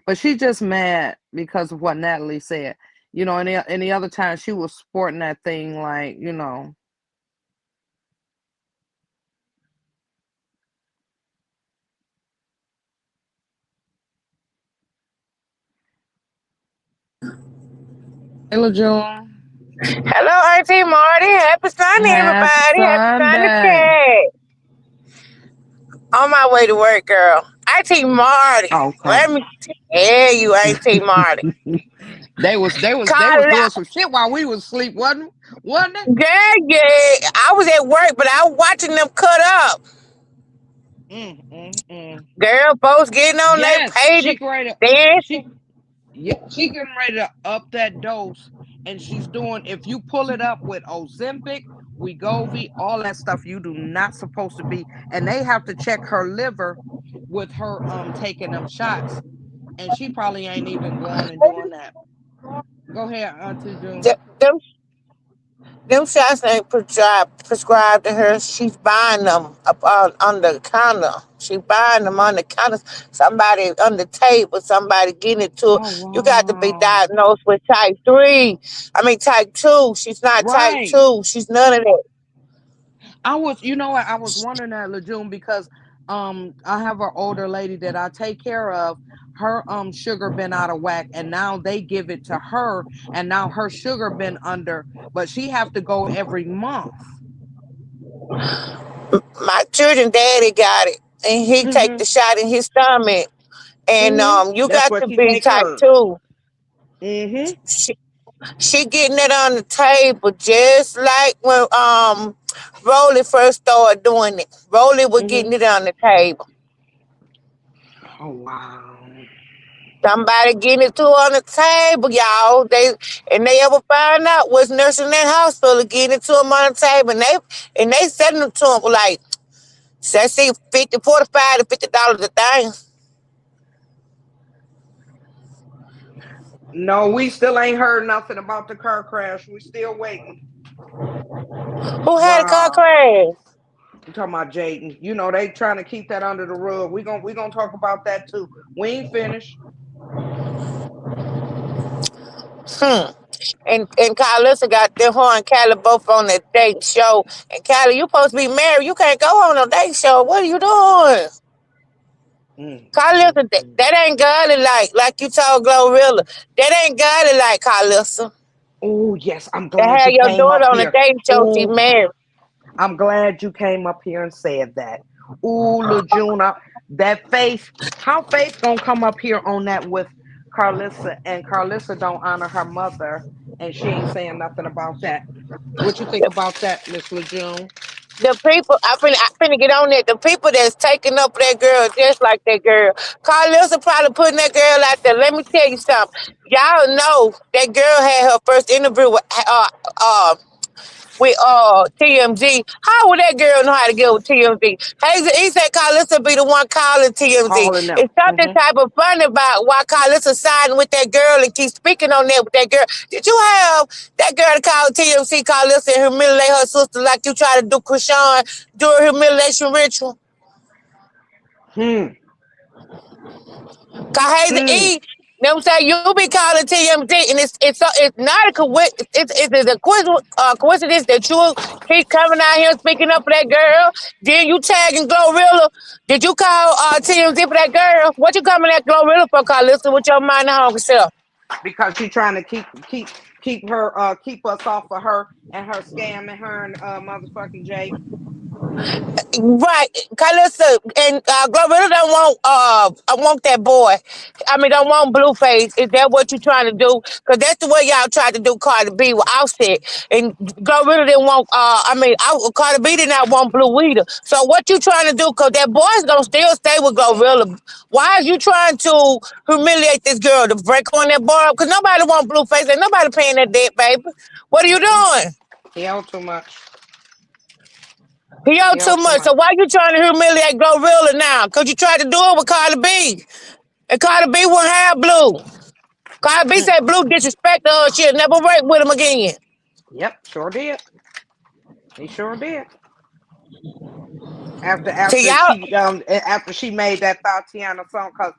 But she's just mad because of what Natalie said. Any other time she was sporting that thing like. Hello, June. Hello, Auntie Marty. Happy Sunday, Happy everybody. Happy Sunday, Sunday. Cat. On my way to work, girl. Auntie Marty. Okay. Let me tell you, Auntie Marty. They was Call doing out. some shit while we was asleep, wasn't it? Yeah, yeah. I was at work, but I was watching them cut up. Mm. Girl, folks getting on their Yes, pages, she ready to, she dancing. yeah, she getting ready to up that dose, and she's doing. If you pull it up with Ozempic Wegovy, all that stuff you do not supposed to be, and they have to check her liver with her taking them shots, and she probably ain't even going and doing that. Go ahead, Auntie June. Them Them shots ain't prescribed to her. She's buying them up on the counter. She buying them on the counter. Somebody on the table, somebody getting it to her. Oh You got to be wow. diagnosed with type 3. I mean, type 2. She's not type Right. 2. She's none of that. I was, you know what, I was wondering that, Lejeune, because I have an older lady that I take care of. Her sugar been out of whack, and now they give it to her, and now her sugar been under, but she have to go every month. My children daddy got it. And he take Mm-hmm. the shot in his stomach. And Mm-hmm. you That's got what to she be take type hers. 2. Mm-hmm. She getting it on the table just like when Rolly first started doing it. Rolly was Mm-hmm. getting it on the table. Oh wow. Somebody getting it to her on the table, y'all. They ever find out was nursing that hospital getting it to them on the table, and they sending them to them like say 50, 45 to $50 a thing. No, we still ain't heard nothing about the car crash. We still waiting. Who had a car Wow. crash? I'm talking about Jaden. You know they trying to keep that under the rug. We gonna talk about that too. We ain't finished. Hmm. And Carlissa got them her and Callie both on the date show. And Callie, you supposed to be married. You can't go on a date show. What are you doing? Mm, mm, Carlissa, that, mm. that ain't godly like you told Glorilla. That ain't godly like Carlissa. Oh yes, I'm To glad have you your came daughter up on a here. date show, she Oh, married. I'm glad you came up here and said that. Ooh, LaJuna, that Faith, how Faith gonna come up here on that with Carlissa, and Carlissa don't honor her mother, and she ain't saying nothing about that. What you think about that, Miss LaJune? The people, I finna get on that. The people that's taking up that girl just like that girl. Carlissa probably putting that girl out there. Let me tell you something. Y'all know that girl had her first interview with TMZ. How would that girl know how to get with TMZ? Hazel E said Carlissa be the one calling TMZ. Calling them. It's something Hmm. type of funny about why Carlissa siding with that girl and keep speaking on that with that girl. Did you have that girl to call TMZ Carlissa and humiliate her sister like you try to do Krishan during humiliation ritual? Hmm. Cause Hazel Hmm. E, you know what I'm saying? You be calling TMZ, and it's not a coincidence. It's a coincidence that you keep coming out here speaking up for that girl. Then you tagging Glorilla. Did you call TMZ for that girl? What you coming at Glorilla for? Call listen with your mind and hungry self. Because she's trying to keep her keep us off of her and her scamming her and motherfucking Jake. Right, Carlissa and Glorilla don't want I want that boy. I mean, don't want Blueface. Is that what you trying to do? Because that's the way y'all tried to do Cardi B with Offset, and Glorilla didn't want. Cardi B did not want Blue either. So what you trying to do? Because that boy's gonna still stay with Glorilla. Why are you trying to humiliate this girl to break on that boy? Because nobody want Blueface. Ain't nobody paying that debt, baby. What are you Mm-mm. doing? He held too much. He He owed too held too much. much. So why you trying to humiliate Glorilla now? Because you tried to do it with Cardi B. And Cardi B wouldn't have Blue. Cardi B Mm. said Blue disrespected her. She'll never work with him again. Yep, sure did. He sure did. See, y'all, After she made that Tatiana song, cause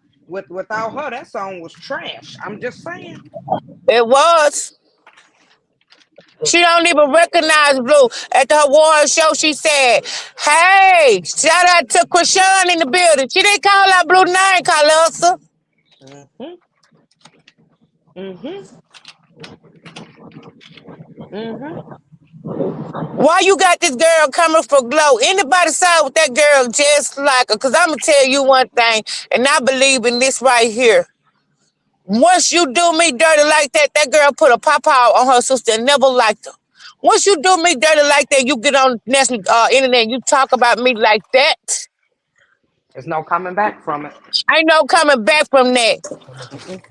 without her that song was trash. I'm just saying. it was. She don't even recognize Blue. At the award show, she said, hey, shout out to Krishan in the building. She didn't call out Blue name, Carlosa. Mhm. Mhm. Mhm. Why you got this girl coming for Glow? Anybody side with that girl just like her? Because I'm going to tell you one thing, and I believe in this right here. Once you do me dirty like that, that girl put a pop out on her sister and never liked her. Once you do me dirty like that, you get on national internet, you talk about me like that. There's no coming back from it. Ain't no coming back from that. Mm-mm.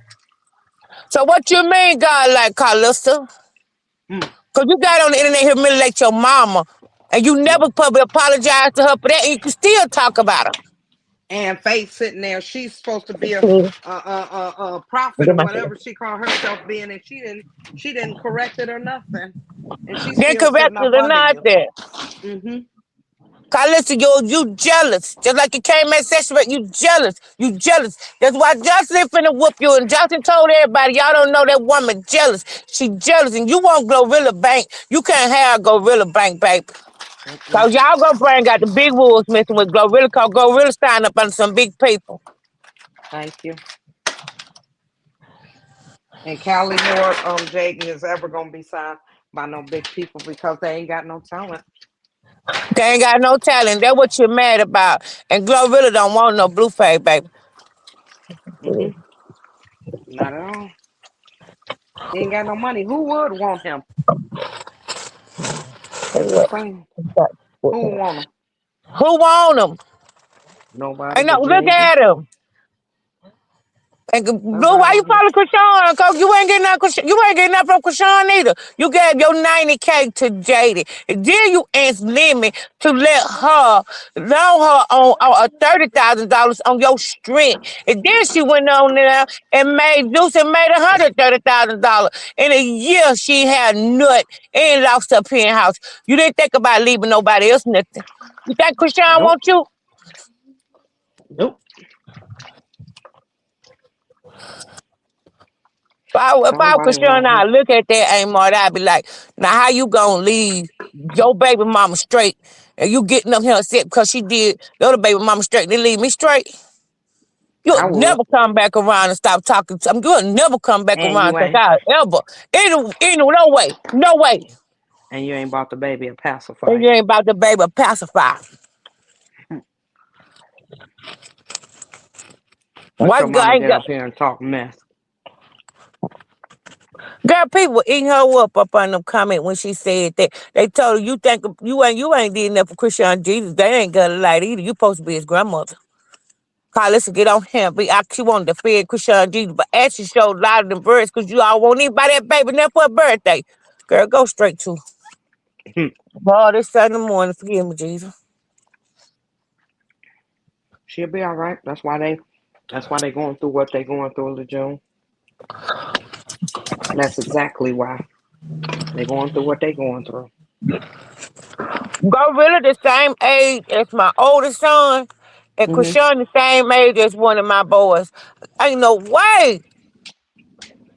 So what you mean, God like Carlista? Mm. Cause you got on the internet humiliate your mama, and you never probably apologize to her for that, and you can still talk about her. And Faith sitting there, she's supposed to be Mhm. a prophet Get or my whatever she called herself being, and she didn't correct it or nothing, and she's Then still sitting up corrected or under not you. there. Hmm. Cause listen, you jealous. Just like you came at sexual, you jealous. You jealous. That's why Jocelyn finna whoop you. And Jocelyn told everybody, y'all don't know that woman jealous. She jealous. And you want Gorilla Bank. You can't have Gorilla Bank, baby. Mm-mm. Cause y'all gonna bring out the big wolves messing with Gorilla. Cause Gorilla signed up under some big people. Thank you. And Callie Moore, Jaden is ever gonna be signed by no big people because they ain't got no talent. They ain't got no talent. That's what you're mad about. And Glorilla don't want no blue face, baby. Hmm. Not at all. He ain't got no money. Who would want him? I'm just saying. Who would want him? Who want him? Nobody And no, but look Jaden. at him. And That's Blue, right why you on him. calling Krishan? Cause you ain't getting nothing. You ain't getting nothing from Krishan either. You gave your 90K to Jada, and then you asked Lemon to let her loan her on $30,000 on your strength, and then she went on there and made Deuce and made $130,000 in a year. She had nut and lost her penthouse. You didn't think about leaving nobody else nothing. You think Krishan Nope. want you? Nope. If I was Nobody concerned, want I him. look at that ain't more. I'd be like, now how you gonna leave your baby mama straight and you getting up here upset because she did the other baby mama straight, then leave me straight? You'll I would. never come back around and stop talking to me. You'll never come back And around you and think ain't. I ever. No way. No way. And you ain't bought the baby a And pacifier. you ain't about the baby pacify. Let your What guy mama ain't get got up here and talk mess. girl, people eating her up on them comment when she said that. They told her you think you ain't did enough for Christian Jesus. They ain't gonna lie either. You supposed to be his grandmother. Carlos get on him. But I she wanted to feed Christian Jesus, but actually showed louder than birds because you all won't even buy that baby there for a birthday. Girl, go straight to. Boy, this Sunday morning, forgive me, Jesus. She'll be all right. That's why they going through what they going through, LeJune. That's exactly why they going through what they going through. Go really the same age as my oldest son, and Hmm. Krishan the same age as one of my boys. Ain't no way.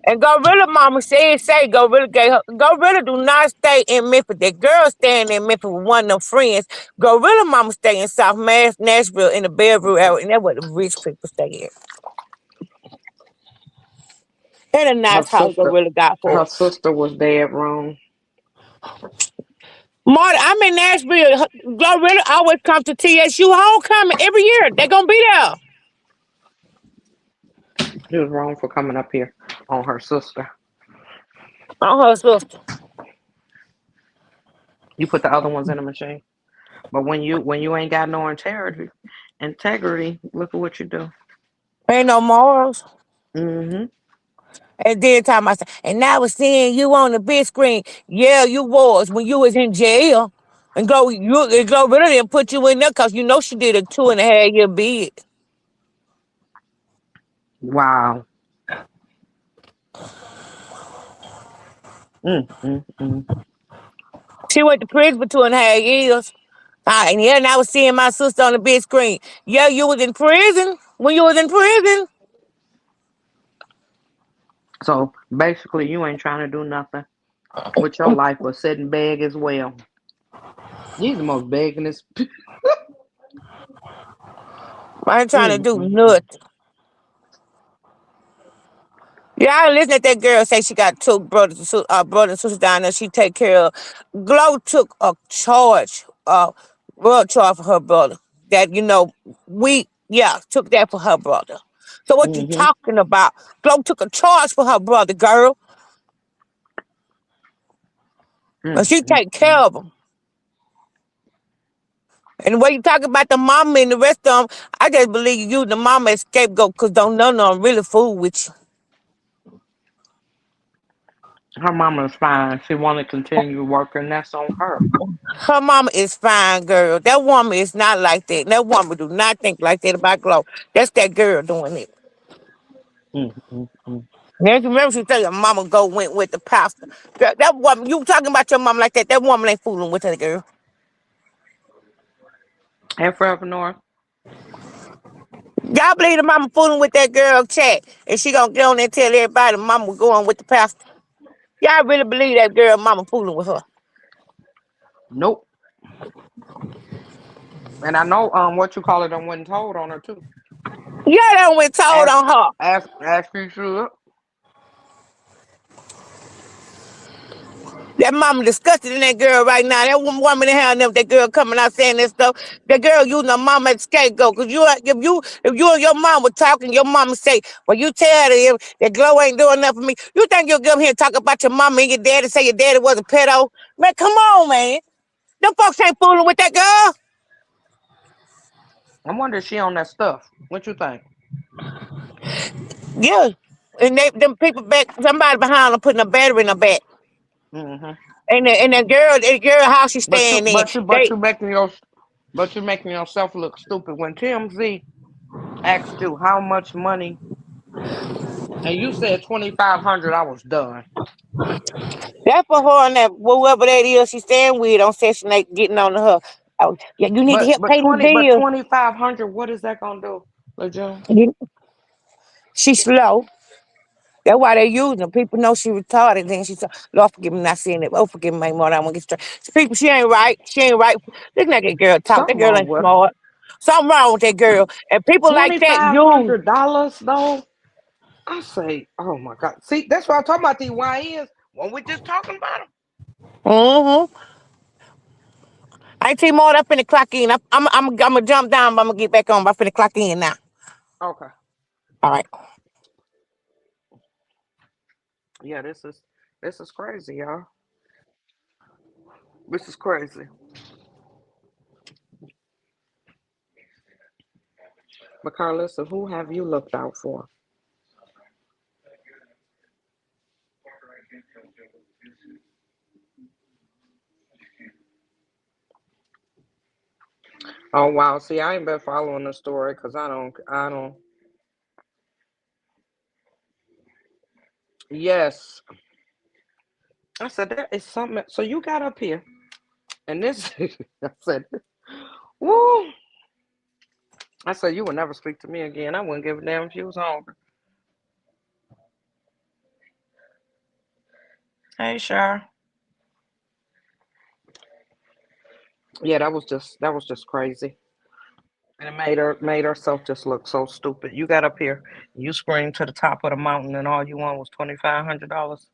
And Gorilla Mama say Gorilla gave her. Gorilla do not stay in Memphis. That girl staying in Memphis with one of them friends. Gorilla Mama stay in South Nashville in the Bellevue area, and that's where the rich people stay at. And a Her nice house sister, Gorilla got for her her. sister was dead wrong. Marty, I'm in Nashville. Gorilla always come to TSU homecoming every year. They gonna be there. She was wrong for coming up here on her sister. On her sister. You put the other ones in the machine. But when you ain't got no integrity, look at what you do. Ain't no morals. Hmm. And then time I said, and now we're seeing you on the big screen. Yeah, you was when you was in jail. And Glorilla didn't put you in there because you know she did a 2.5 year bid. Wow. Mm. She went to prison for 2.5 years. And yeah, and I was seeing my sister on the big screen. Yeah, you was in prison when you was in prison. So basically, you ain't trying to do nothing with your life but sit and beg as well. These the most beggingest. I ain't trying to do Mm. nothing. Yeah, I listen to that girl say she got two brothers and sisters down there. She take care of. Glow took a charge, real charge for her brother. That took that for her brother. So what you Hmm. talking about? Glow took a charge for her brother, girl, and Mm. she take care of him. And the way you talk about the mama and the rest of them, I just believe you the mama as scapegoat because don't none of them really fool with you. Her mama's fine. She want to continue working. That's on her. Her mama is fine, girl. That woman is not like that. That woman do not think like that about Glow. That's that girl doing it. Mm, mm, mm. Now, you remember she tell your mama go went with the pastor. Girl, that woman, you talking about your mama like that? That woman ain't fooling with her, girl. And Forever North. Y'all believe the mama fooling with that girl chat, and she gonna get on there and tell everybody the mama going with the pastor? Y'all really believe that girl mama fooling with her? Nope. And I know what you call it. I wasn't told on her too. Yeah, that went told Ask on her. ask you should. That mama disgusted in that girl right now. That woman in hell, that girl coming out saying that stuff. That girl using her mama as scapegoat. Cause if you and your mom were talking, your mama say, well, you tell them that Glow ain't doing nothing for me. You think you'll come here and talk about your mama and your daddy, say your daddy was a pedo? Man, come on, man. Them folks ain't fooling with that girl. I wonder if she on that stuff. What you think? Yeah. And them people back, somebody behind them putting a battery in her back. Hmm. And the girl house she But you staying in, but you but they you making your but you making yourself look stupid when TMZ asked you how much money and you said 2,500. I was done. that for her and that whoever that is she staying with on Session 8 getting on to her. Oh, yeah, you need to But help but pay these 20 but bills. 2,500. What is that gonna do, LeJune? She slow. That's why they using her. People know she retarded. Then she said, Lord forgive me not seeing it. Oh, forgive me, more I want to get straight. People, she ain't right. She ain't right. Look at that girl talk. That Something girl wrong ain't with her. smart. Something wrong with that girl. And people like Twenty that five use. hundred dollars though. I say, oh my God. See, that's what I'm talking about. These YNs. When we just talking about them. Mm-hmm. I ain't too more. I'm finna clock in. I'm gonna jump down, but I'm gonna get back on. But I'm finna clock in now. Okay. All right. Yeah, this is crazy, y'all. This is crazy. But Carlissa, who have you looked out for? Oh wow. See, I ain't been following the story because I don't. Yes. I said that is something. So you got up here and this. I said, woo. I said you would never speak to me again. I wouldn't give a damn if you was hungry. Hey, Shar. Yeah, that was just crazy. And it made herself just look so stupid. You got up here, you screamed to the top of the mountain, and all you want was $2,500.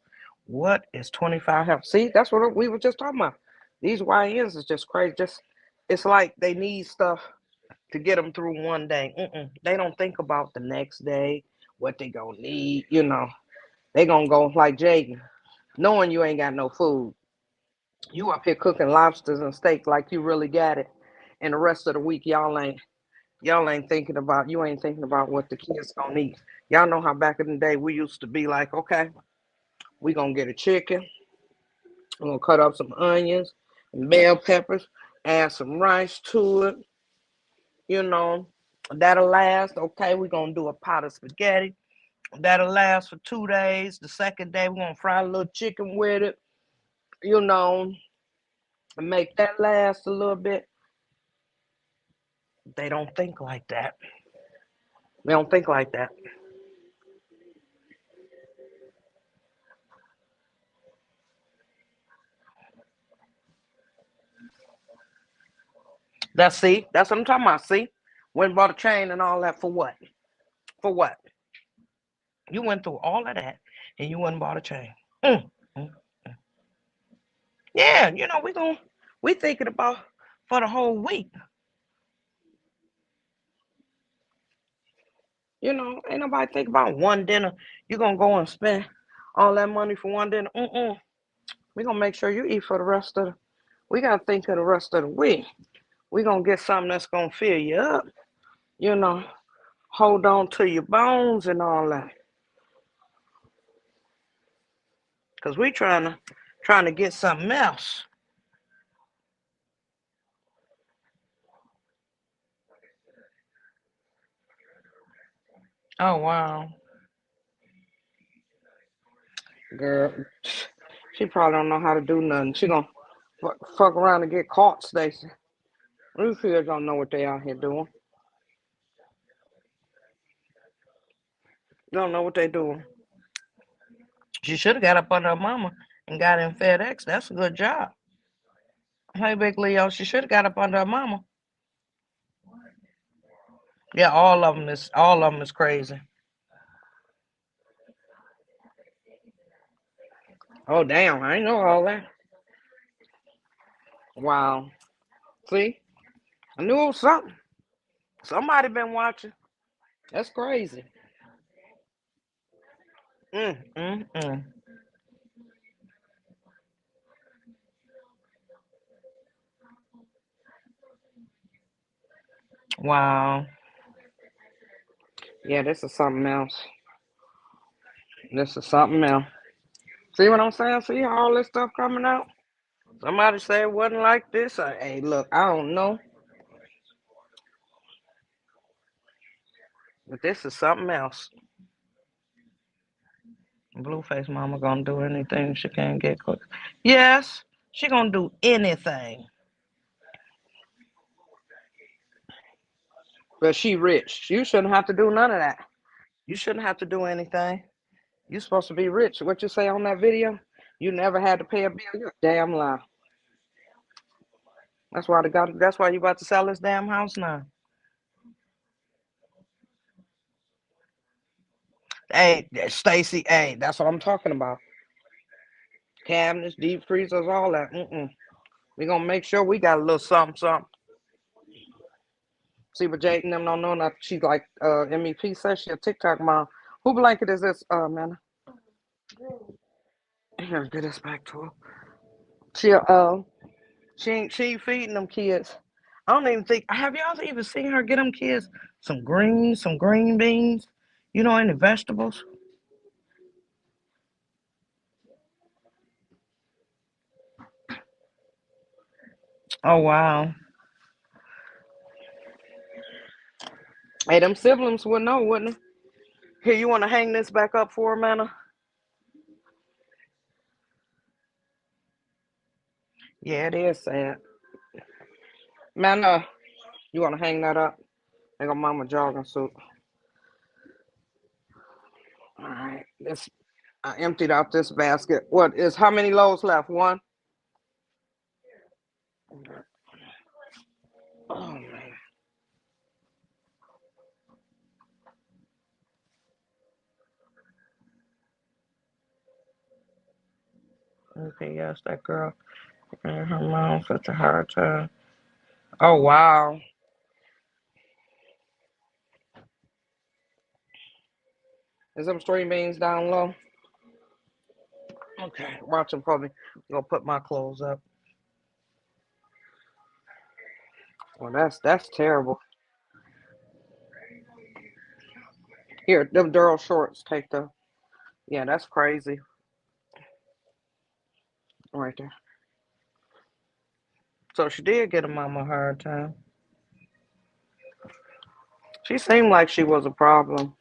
What is 2,500? See, that's what we were just talking about. These YNs is just crazy. Just it's like they need stuff to get them through one day. They don't think about the next day, what they gonna need. They gonna go like Jaden, knowing you ain't got no food. You up here cooking lobsters and steak like you really got it, and the rest of the week y'all ain't thinking about you ain't thinking about what the kids gonna eat. Y'all know how back in the day we used to be like, okay, we gonna get a chicken, we're gonna cut up some onions and bell peppers, add some rice to it, you know. That'll last. Okay, we're gonna do a pot of spaghetti. That'll last for 2 days. The second day we're gonna fry a little chicken with it, you know, and make that last a little bit. They don't think like that. They don't think like that. That's what I'm talking about. See, went and bought a chain and all that for what? For what? You went through all of that and you went and bought a chain. Mm, mm. Yeah, we thinking about for the whole week. Ain't nobody think about one dinner. You gonna go and spend all that money for one dinner. We gonna make sure you eat for the rest of the. We gotta think of the rest of the week. We gonna get something that's gonna fill you up. You know, hold on to your bones and all that. Cause we trying to get something else. Oh wow, girl, she probably don't know how to do nothing. She gonna fuck around and get caught, Stacy. These kids don't know what they out here doing. They don't know what they doing. She should have got up under her mama and got in FedEx. That's a good job. Hey, Big Leo, she should have got up under her mama. Yeah, all of them is crazy. Oh damn, I ain't know all that. Wow. See, I knew it was something. Somebody been watching. That's crazy. Mm. Wow. Yeah, this is something else. This is something else. See what I'm saying? See how all this stuff coming out? Somebody say it wasn't like this. Hey, look, I don't know, but this is something else. Blueface mama gonna do anything she can get quick. Yes, she gonna do anything. But she rich. You shouldn't have to do none of that. You shouldn't have to do anything. You supposed to be rich. What you say on that video? You never had to pay a bill. You a damn lie. That's why they got. That's why you about to sell this damn house now. Hey, Stacy. Hey, that's what I'm talking about. Cabinets, deep freezers, all that. We gonna make sure we got a little something, something. See, but Jade and them don't know nothing. She like MEP says she a TikTok mom. Who blanket is this, man? Here, get this back to her. She ain't feeding them kids. I don't even think. Have y'all even seen her get them kids some green beans? You know, any vegetables? Oh wow. Hey, them siblings would know, wouldn't they? Here, you want to hang this back up for a minute? Yeah, it is sad. Man, you want to hang that up? Hang on, mama jogging suit. All right, this I emptied out this basket. What is how many loads left? One. Oh man. Okay, yes, that girl and her mom such a hard time. Oh wow. Is them string beans down low? Okay, watch them for me. I'm gonna put my clothes up. Well, that's terrible. Here, them Durrell shorts. Take the. Yeah, that's crazy. Right there. So she did get a mama a hard time. She seemed like she was a problem.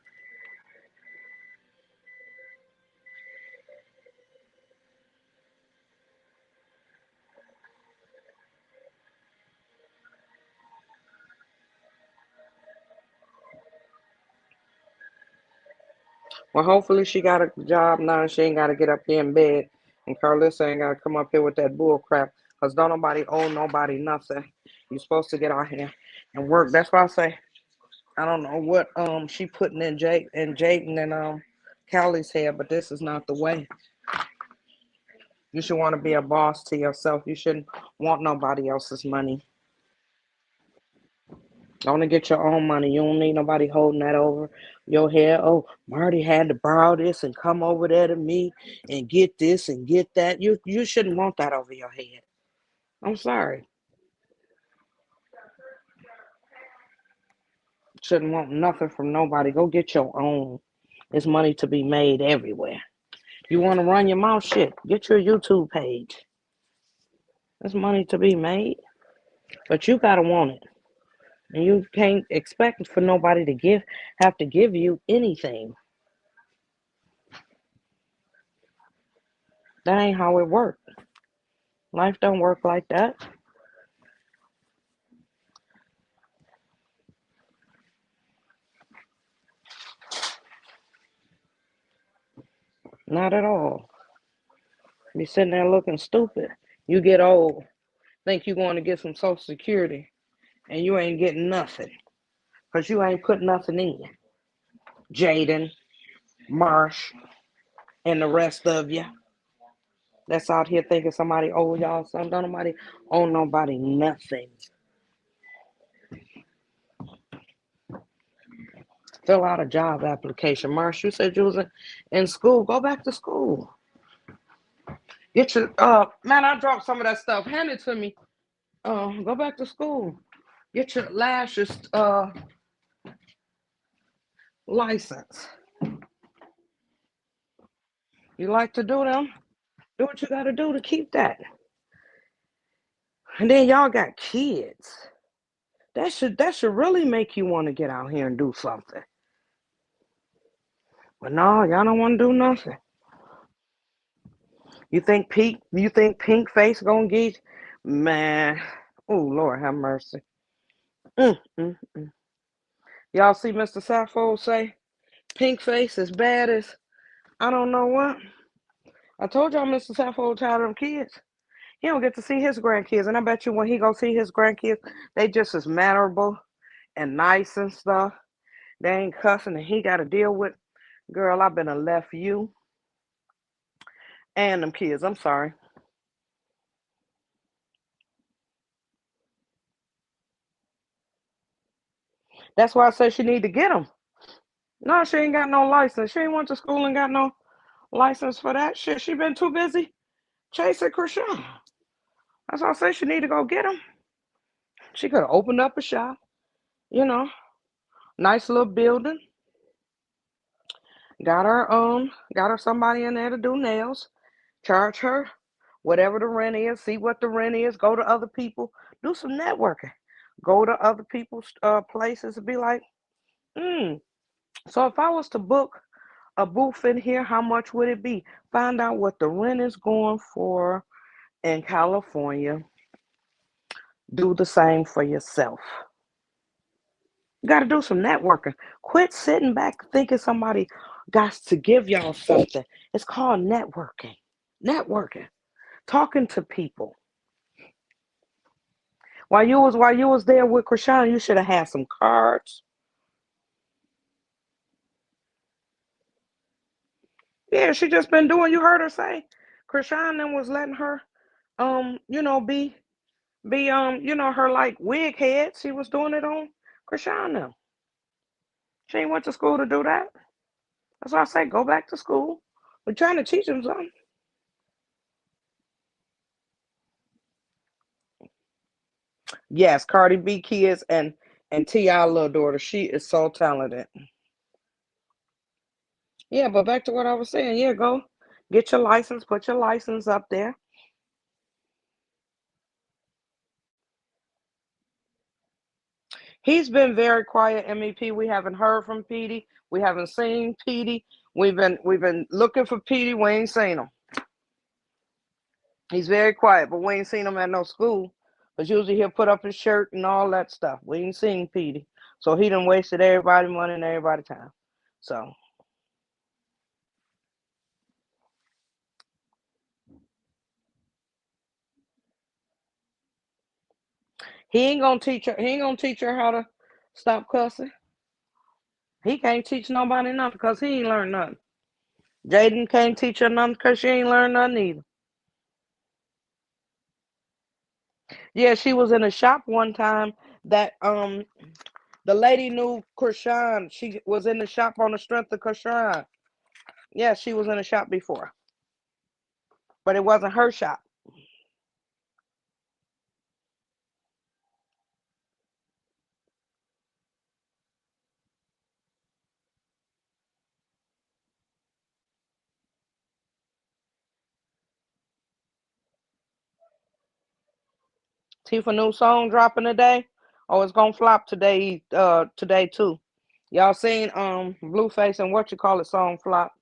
Well, hopefully she got a job now and she ain't got to get up here in bed. And Carlissa ain't got to come up here with that bull crap. Because don't nobody owe nobody nothing. You're supposed to get out here and work. That's why I say, I don't know what she putting in Jaden and Callie's head, but this is not the way. You should want to be a boss to yourself. You shouldn't want nobody else's money. I want to get your own money. You don't need nobody holding that over your head. Oh, Marty had to borrow this and come over there to me and get this and get that. You shouldn't want that over your head. I'm sorry. Shouldn't want nothing from nobody. Go get your own. There's money to be made everywhere. You want to run your mouth? Shit, get your YouTube page. There's money to be made, but you gotta want it, and you can't expect for nobody to have to give you anything. That ain't how it works. Life don't work like that. Not at all. Be sitting there looking stupid. You get old, think you going to get some Social Security, and you ain't getting nothing because you ain't put nothing in. Jaden, Marsh, and the rest of you that's out here thinking somebody owe y'all something. Don't nobody owe nobody nothing. Fill out a job application. Marsh, you said you was in school. Go back to school. Get your man, I dropped some of that stuff. Hand it to me. Go back to school. Get your lashes license. You like to do them? Do what you gotta do to keep that. And then y'all got kids. That should really make you want to get out here and do something. But no, y'all don't want to do nothing. You think pink face gonna get man? Oh Lord, have mercy. Mm. Y'all see Mr. Sappho say pink face as bad as I don't know what. I told y'all Mr. Sappho tired of them kids. He don't get to see his grandkids, and I bet you when he go see his grandkids, they just as mannerable and nice and stuff. They ain't cussing, and he got to deal with. Girl, I been a left you and them kids. I'm sorry. That's why I said she need to get them. No, she ain't got no license. She ain't went to school and got no license for that shit. She been too busy chasing Krishan. That's why I say she need to go get him. She could have opened up a shop, you know, nice little building. Got her somebody in there to do nails. Charge her whatever the rent is. See what the rent is. Go to other people. Do some networking. Go to other people's places and be like, hmm. So if I was to book a booth in here, how much would it be? Find out what the rent is going for in California. Do the same for yourself. You got to do some networking. Quit sitting back thinking somebody got to give y'all something. It's called networking. Networking. Talking to people. While you was there with Krishan, you should have had some cards. Yeah, she just been doing. You heard her say, Krishan then was letting her, be her like wig head. She was doing it on Krishan now. She ain't went to school to do that. That's why I say go back to school. We're trying to teach them something. Yes, Cardi B kids and T.I. little daughter. She is so talented. Yeah, but back to what I was saying. Yeah, go get your license. Put your license up there. He's been very quiet, MEP. We haven't heard from Petey. We haven't seen Petey. We've been looking for Petey. We ain't seen him. He's very quiet, but we ain't seen him at no school. Cause usually he'll put up his shirt and all that stuff. We ain't seen Petey. So he done wasted everybody money and everybody time. So he ain't gonna teach her how to stop cussing. He can't teach nobody nothing because he ain't learned nothing. Jaden can't teach her nothing because she ain't learned nothing either. Yeah, she was in a shop one time that the lady knew Krishan. She was in the shop on the strength of Krishan. Yeah, she was in the shop before, but it wasn't her shop. Tifa new song dropping today. Oh, it's gonna flop today. Today too. Y'all seen Blueface and what you call it song flop?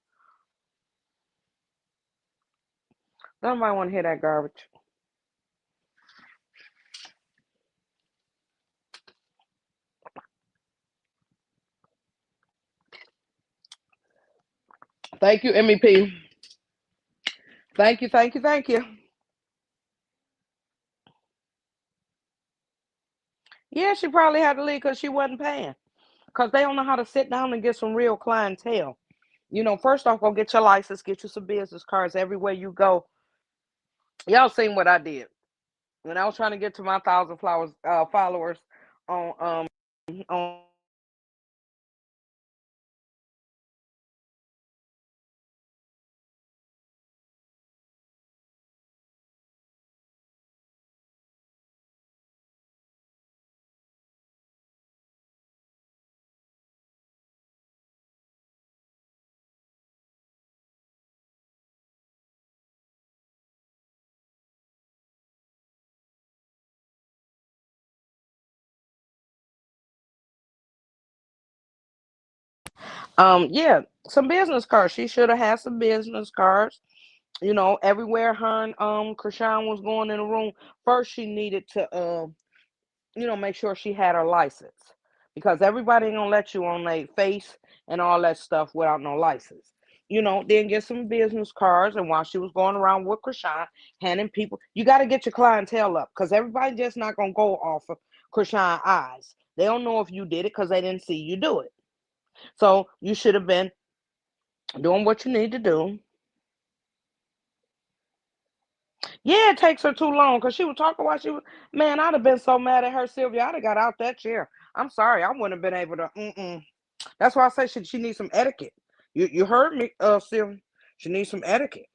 Nobody want to hear that garbage. Thank you, MEP. Thank you, thank you, thank you. Yeah, she probably had to leave because she wasn't paying. Because they don't know how to sit down and get some real clientele. First off, go get your license, get you some business cards everywhere you go. Y'all seen what I did when I was trying to get to my thousand flowers followers on yeah, some business cards. She should have had some business cards. Everywhere her and Krishan was going in the room. First, she needed to make sure she had her license because everybody ain't gonna let you on their face and all that stuff without no license. Then get some business cards, and while she was going around with Krishan, handing people, you got to get your clientele up because everybody just not gonna go off of Krishan eyes. They don't know if you did it because they didn't see you do it. So you should have been doing what you need to do. Yeah, it takes her too long because she was talking while she was. Man, I'd have been so mad at her, Sylvia. I'd have got out that chair. I'm sorry, I wouldn't have been able to. Mm-mm. That's why I say she needs some etiquette. You heard me, Sylvia. She needs some etiquette.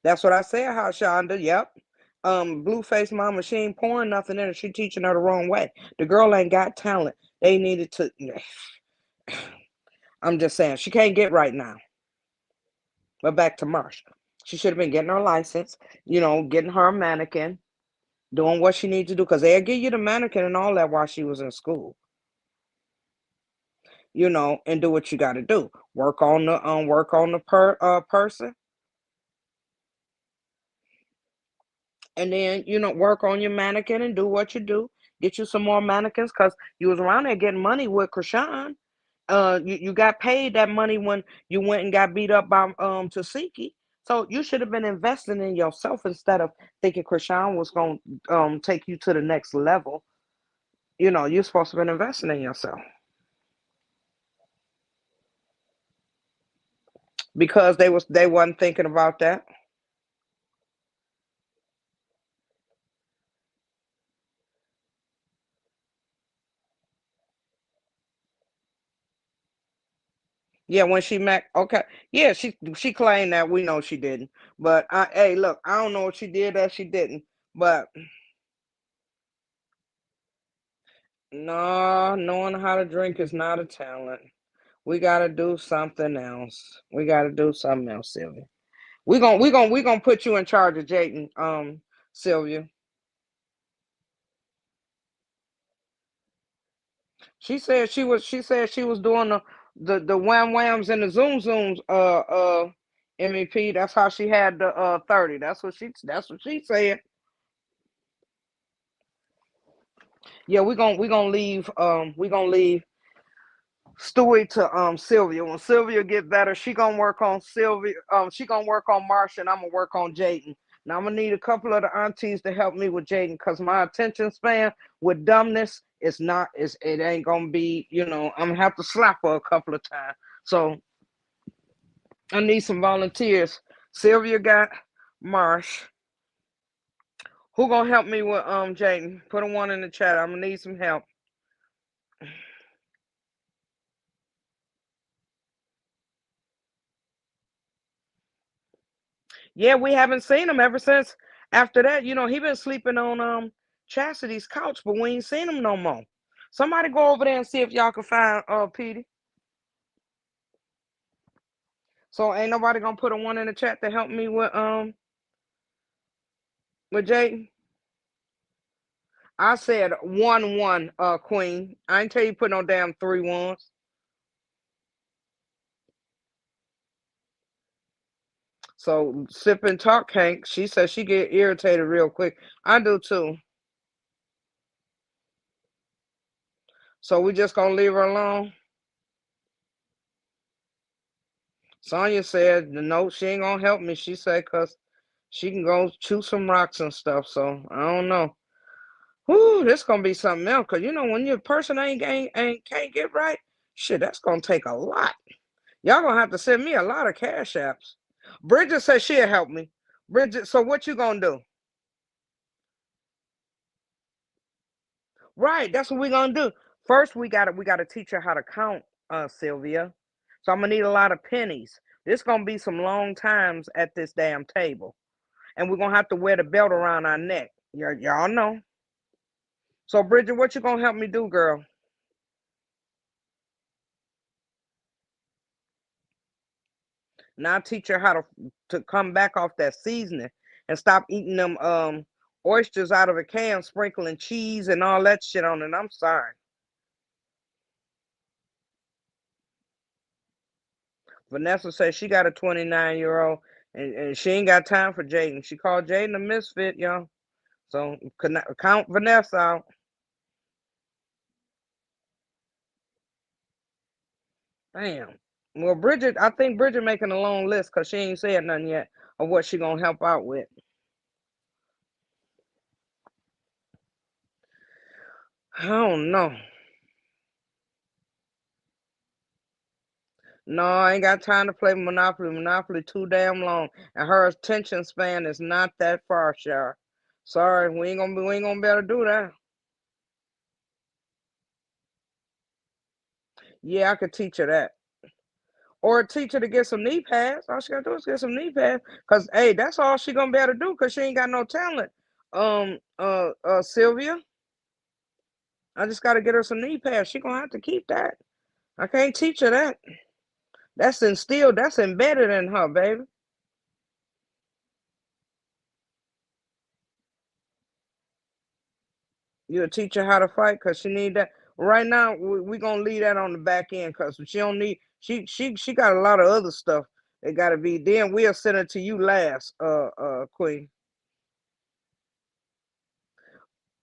That's what I said. How Shonda? Yep. Blueface mama, she ain't pouring nothing in her. She teaching her the wrong way. The girl ain't got talent. They needed to. I'm just saying she can't get right now. But back to Marsh. She should have been getting her license. Getting her a mannequin, doing what she needs to do because they'll give you the mannequin and all that while she was in school. And do what you got to do. Work on the person, and then work on your mannequin and do what you do. Get you some more mannequins because you was around there getting money with Krishan. You got paid that money when you went and got beat up by Tasiki. So you should have been investing in yourself instead of thinking Krishan was going to take you to the next level. You're supposed to be investing in yourself because they wasn't thinking about that. Yeah, when she met, okay, yeah, she claimed that we know she didn't, but hey, look, I don't know what she did that she didn't, but no, knowing how to drink is not a talent. We gotta do something else. We gotta do something else, Sylvia. We gonna put you in charge of Jayden, Sylvia. She said she was doing the wham whams and the zoom zooms, MEP. That's how she had the 30. That's what she said. Yeah, we gonna leave Stewie to Sylvia. When Sylvia get better, she gonna work on Sylvia. She gonna work on Marsha, and I'm gonna work on Jayden. Now I'm gonna need a couple of the aunties to help me with Jayden because my attention span with dumbness is not is it ain't gonna be. I'm gonna have to slap her a couple of times. So I need some volunteers. Sylvia got Marsh. Who gonna help me with Jayden? Put a one in the chat. I'm gonna need some help. Yeah, we haven't seen him ever since after that. He been sleeping on Chastity's couch, but we ain't seen him no more. Somebody go over there and see if y'all can find Petey. So ain't nobody gonna put a one in the chat to help me with Jaden? I said 1-1, Queen. I ain't tell you put no damn 3 1s. So sip and talk can't. She says she get irritated real quick. I do too. So we just gonna leave her alone. Sonya said no, she ain't gonna help me. She said cause she can go chew some rocks and stuff. So I don't know. Whew, this gonna be something else. Cause you know when your person ain't can't get right, shit, that's gonna take a lot. Y'all gonna have to send me a lot of cash apps. Bridget said she'll help me. Bridget, so what you gonna do? Right, that's what we're gonna do. First, we gotta teach her how to count, Sylvia. So I'm gonna need a lot of pennies. This gonna be some long times at this damn table, and we're gonna have to wear the belt around our neck. Y'all know. So Bridget, what you gonna help me do, girl? Now teach her how to come back off that seasoning and stop eating them oysters out of a can, sprinkling cheese and all that shit on it. I'm sorry. Vanessa says she got a 29-year-old and she ain't got time for Jaden. She called Jaden a misfit, y'all. So count Vanessa out. Damn. Well, Bridget, I think Bridget making a long list because she ain't said nothing yet of what she gonna help out with. I don't know. No, I ain't got time to play Monopoly. Monopoly too damn long, and her attention span is not that far, Shar. Sorry, we ain't gonna be able to do that. Yeah, I could teach her that. Or teach her to get some knee pads. All she gotta do is get some knee pads. Cause hey, that's all she gonna be able to do because she ain't got no talent. Sylvia, I just gotta get her some knee pads. She gonna have to keep that. I can't teach her that. That's instilled, that's embedded in her, baby. You'll teach her how to fight because she need that. Right now, we gonna leave that on the back end because she don't need. She got a lot of other stuff that gotta be. Then we'll send it to you last, Queen.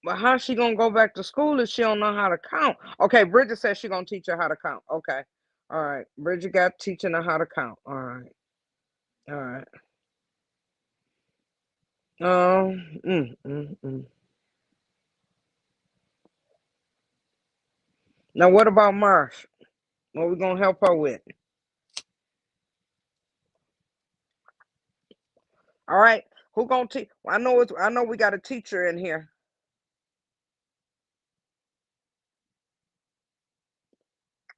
But how she gonna go back to school if she don't know how to count? Okay, Bridget says she gonna teach her how to count. Okay, all right. Bridget got teaching her how to count. All right, all right. Um, mm, mm, mm. Now what about Marsh? What we gonna help her with? All right, who gonna teach? I know it's. I know we got a teacher in here.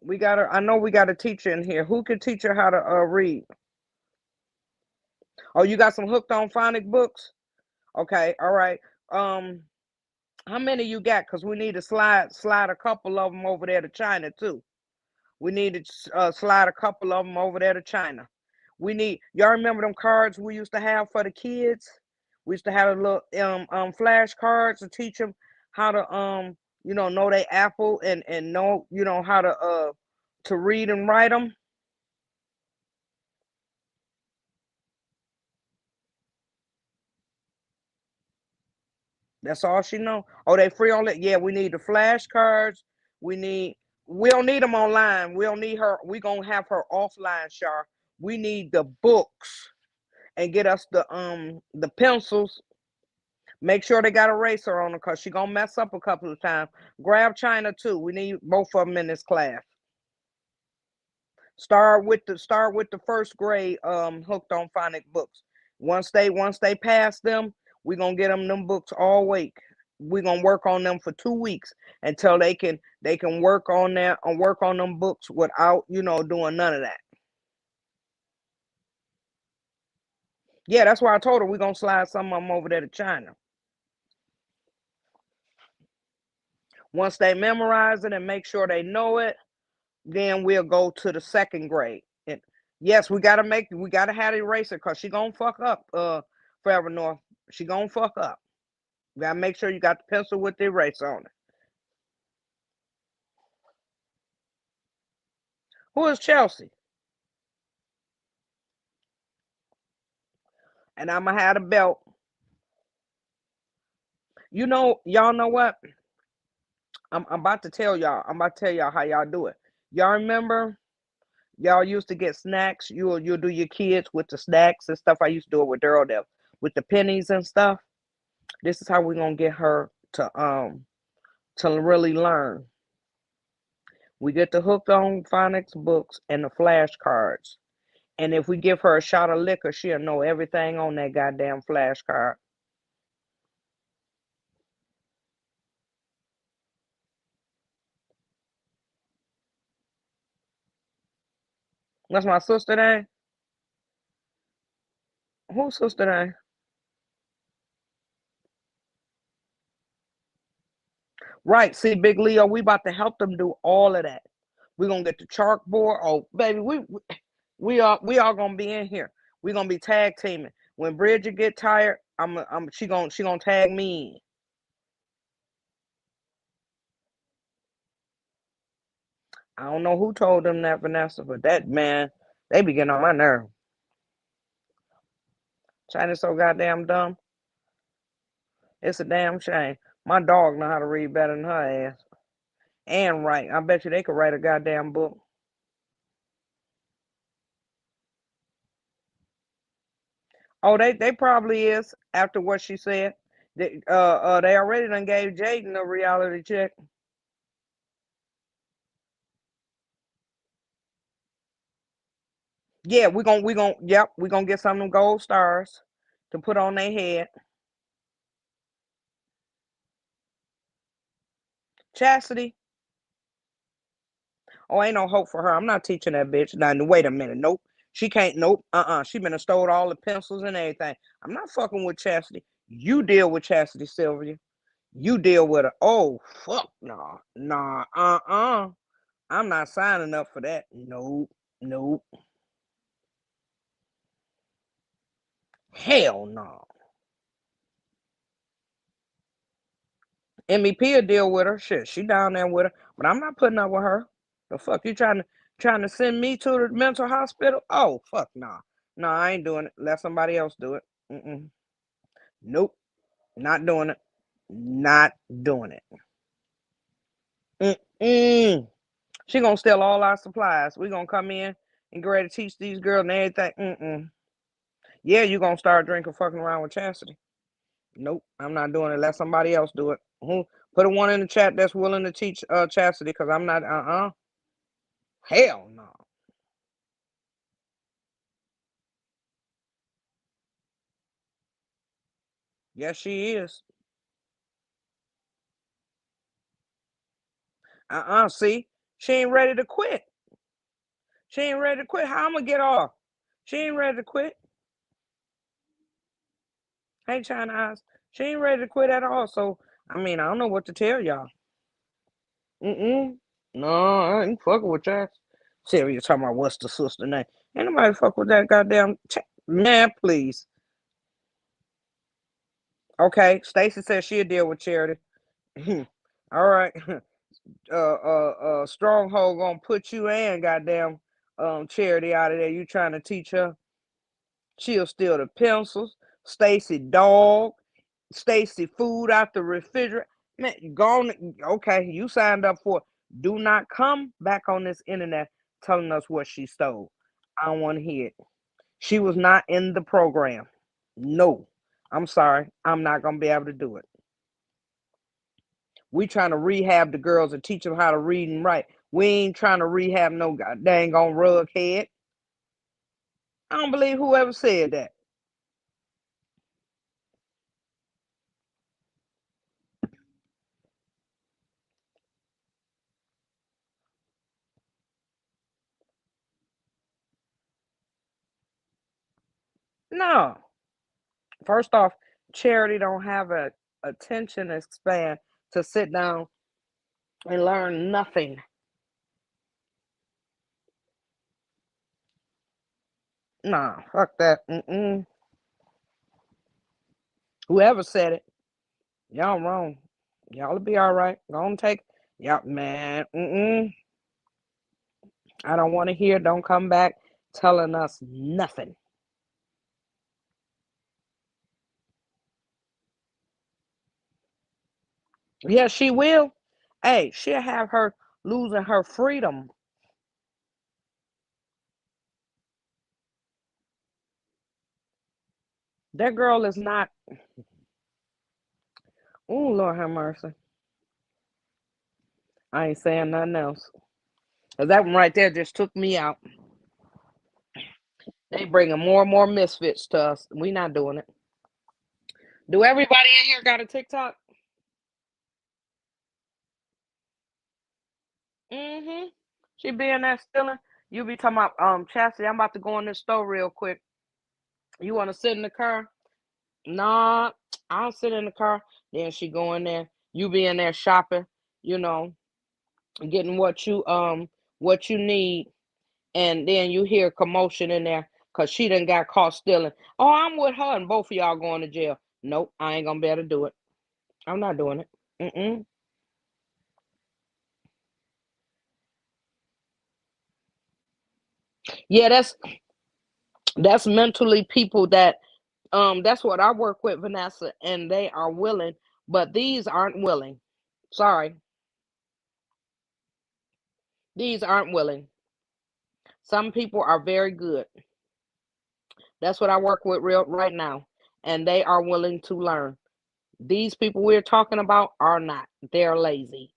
We got a. I know we got a teacher in here. Who can teach her how to read? Oh, you got some hooked on phonic books? Okay, all right. Um, how many you got? Cause we need to slide a couple of them over there to China too. We need to slide a couple of them over there to China. We need y'all remember them cards we used to have for the kids? We used to have a little flash cards to teach them how to know they apple and know how to read and write them. That's all she know. Oh, they free on it. Yeah, we need the flashcards. We need. We don't need them online. We don't need her. We gonna have her offline, Char. We need the books and get us the pencils. Make sure they got a eraser on them because she gonna mess up a couple of times. Grab China too. We need both of them in this class. Start with the first grade hooked on phonic books. Once they pass them, we're gonna get them books all week. We're gonna work on them for 2 weeks until they can work on them books without doing none of that. Yeah, that's why I told her we're gonna slide some of them over there to China. Once they memorize it and make sure they know it, then we'll go to the second grade. And Yes, we gotta have the eraser because she gonna fuck up Forever North. She gonna fuck up. You gotta make sure you got the pencil with the eraser on it. Who is Chelsea? And I'ma have the belt. Y'all know what? I'm about to tell y'all. I'm about to tell y'all how y'all do it. Y'all remember y'all used to get snacks. You'll do your kids with the snacks and stuff. I used to do it with Daryl Dev with the pennies and stuff. This is how we're gonna get her to really learn. We get the hooked on phonics books and the flashcards. And if we give her a shot of liquor, she'll know everything on that goddamn flashcard. That's my sister name. Who's sister name? Right. See, Big Leo, we about to help them do all of that. We're gonna get the chalkboard. Oh, baby, we all gonna be in here. We're gonna be tag teaming. When Bridget get tired, she gonna tag me in. I don't know who told them that, Vanessa, but that man, they be getting on my nerve. China's so goddamn dumb. It's a damn shame. My dog know how to read better than her ass. And write. I bet you they could write a goddamn book. Oh, they probably is after what she said. They already done gave Jaden a reality check. Yeah, we gonna get some of them gold stars to put on their head. Chastity. Oh, ain't no hope for her. I'm not teaching that bitch. Now, wait a minute. Nope. She can't. Nope. She been stole all the pencils and everything. I'm not fucking with Chastity. You deal with Chastity, Sylvia. You deal with her. Oh, fuck. Nah. Nah. I'm not signing up for that. Nope. Nope. Hell no. MEP will deal with her. Shit, she down there with her. But I'm not putting up with her. The fuck you trying to send me to the mental hospital? Oh fuck nah. No, I ain't doing it. Let somebody else do it. Mm-mm. Nope. Not doing it. Not doing it. Mm-mm. She gonna steal all our supplies. We gonna come in and get ready to teach these girls and everything. Mm-mm. Yeah, you gonna start drinking fucking around with Chastity. Nope, I'm not doing it. Let somebody else do it. Who put a one in the chat that's willing to teach Chastity because I'm not hell no. Yes, she is. See, she ain't ready to quit. She ain't ready to quit. How I'm gonna get off? She ain't ready to quit. Hey, China Eyes. She ain't ready to quit at all. So I mean, I don't know what to tell y'all. Mm-mm. No, I ain't fucking with that. Sylvia talking about what's the sister name. Ain't nobody fuck with that goddamn man, please. Okay, Stacy says she'll deal with Charity. All right. Stronghold gonna put you and goddamn Charity out of there. You trying to teach her? She'll steal the pencils. Stacy dog. Stacy food out the refrigerator. Man, gone. Okay, you signed up for it. Do not come back on this internet telling us what she stole. I don't want to hear it. She was not in the program. No, I'm sorry. I'm not gonna be able to do it. We trying to rehab the girls and teach them how to read and write. We ain't trying to rehab no god dang on rug head. I don't believe whoever said that. No. First off, Charity don't have a attention span to sit down and learn. Nothing. Nah, fuck that. Whoever said it, y'all wrong. Y'all'll be all right. Go on, take. Y'all, man. I don't want to hear. Don't come back telling us nothing. Yeah, she will. Hey, she'll have her losing her freedom. That girl is not. Oh, Lord have mercy. I ain't saying nothing else. 'Cause that one right there just took me out. They bringing more and more misfits to us. We not doing it. Do everybody in here got a TikTok? Mm-hmm. She being that stealing. You be talking about Chastity, I'm about to go in this store real quick. You wanna sit in the car? Nah, I'll sit in the car. Then she go in there. You be in there shopping, you know, getting what you need, and then you hear commotion in there because she done got caught stealing. Oh, I'm with her and both of y'all going to jail. Nope, I ain't gonna be able to do it. I'm not doing it. Mm-mm. Yeah, that's mentally people that that's what I work with, Vanessa, and they are willing, but these aren't willing. Sorry, these aren't willing. Some people are very good. That's what I work with real right now, and they are willing to learn. These people we're talking about are not. They're lazy.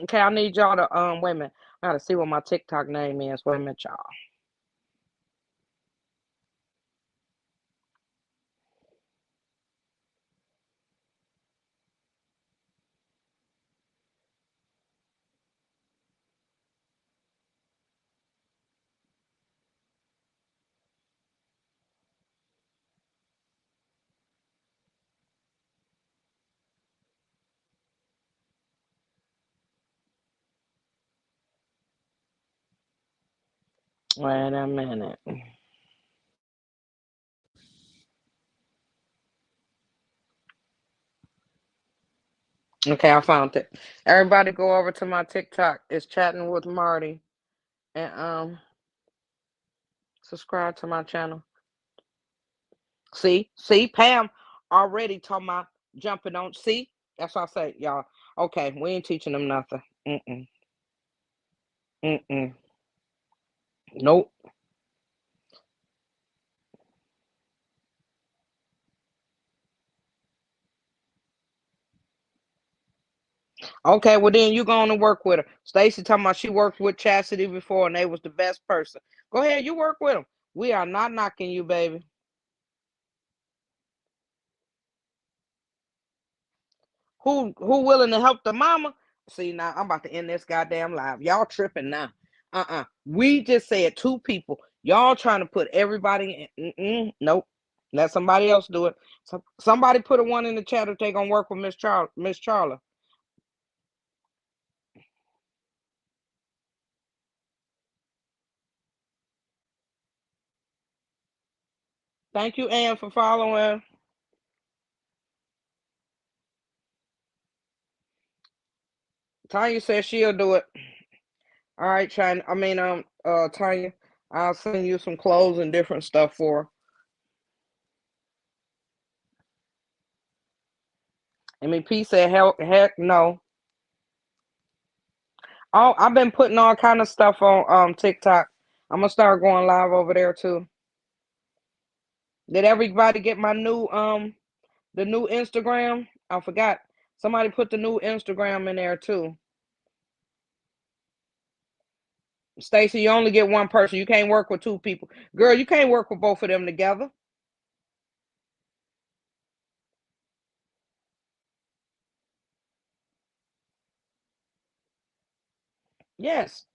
Okay, I need y'all to wait a minute. I gotta see what my TikTok name is. Wait a minute, y'all. Wait a minute. Okay, I found it. Everybody go over to my TikTok. It's chatting with Marty. And subscribe to my channel. See, Pam already talking about jumping on. See, that's what I say, y'all. Okay, we ain't teaching them nothing. Mm-mm. Mm-mm. Nope. Okay, well then you going to work with her. Stacy talking about she worked with Chastity before and they was the best person. Go ahead, you work with them. We are not knocking you, baby. Who willing to help the mama? See now, I'm about to end this goddamn live. Y'all tripping now. We just said two people. Y'all trying to put everybody in. Nope. Let somebody else do it. Somebody put a one in the chat if they gonna work with Miss Charla. Thank you, Ann, for following. Tanya says she'll do it. All right, China. I mean, Tanya, I'll send you some clothes and different stuff for her. I mean, P said, heck no. Oh, I've been putting all kind of stuff on TikTok. I'm gonna start going live over there too. Did everybody get my new the new Instagram? I forgot. Somebody put the new Instagram in there too. Stacy, you only get one person. You can't work with two people. Girl, you can't work with both of them together. Yes.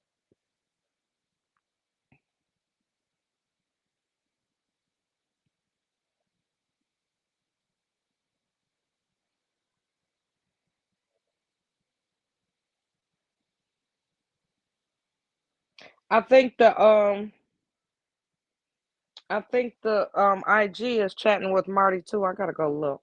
I think the IG is chatting with Marty too. I gotta go look.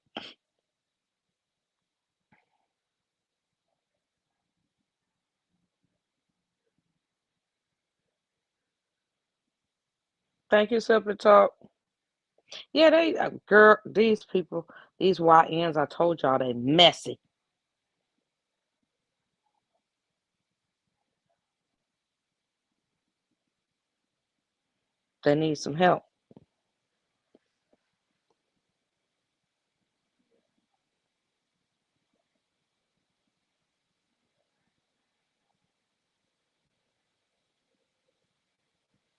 Thank you, Super Talk. Yeah, they girl, these people, these YNs. I told y'all they messy. They need some help.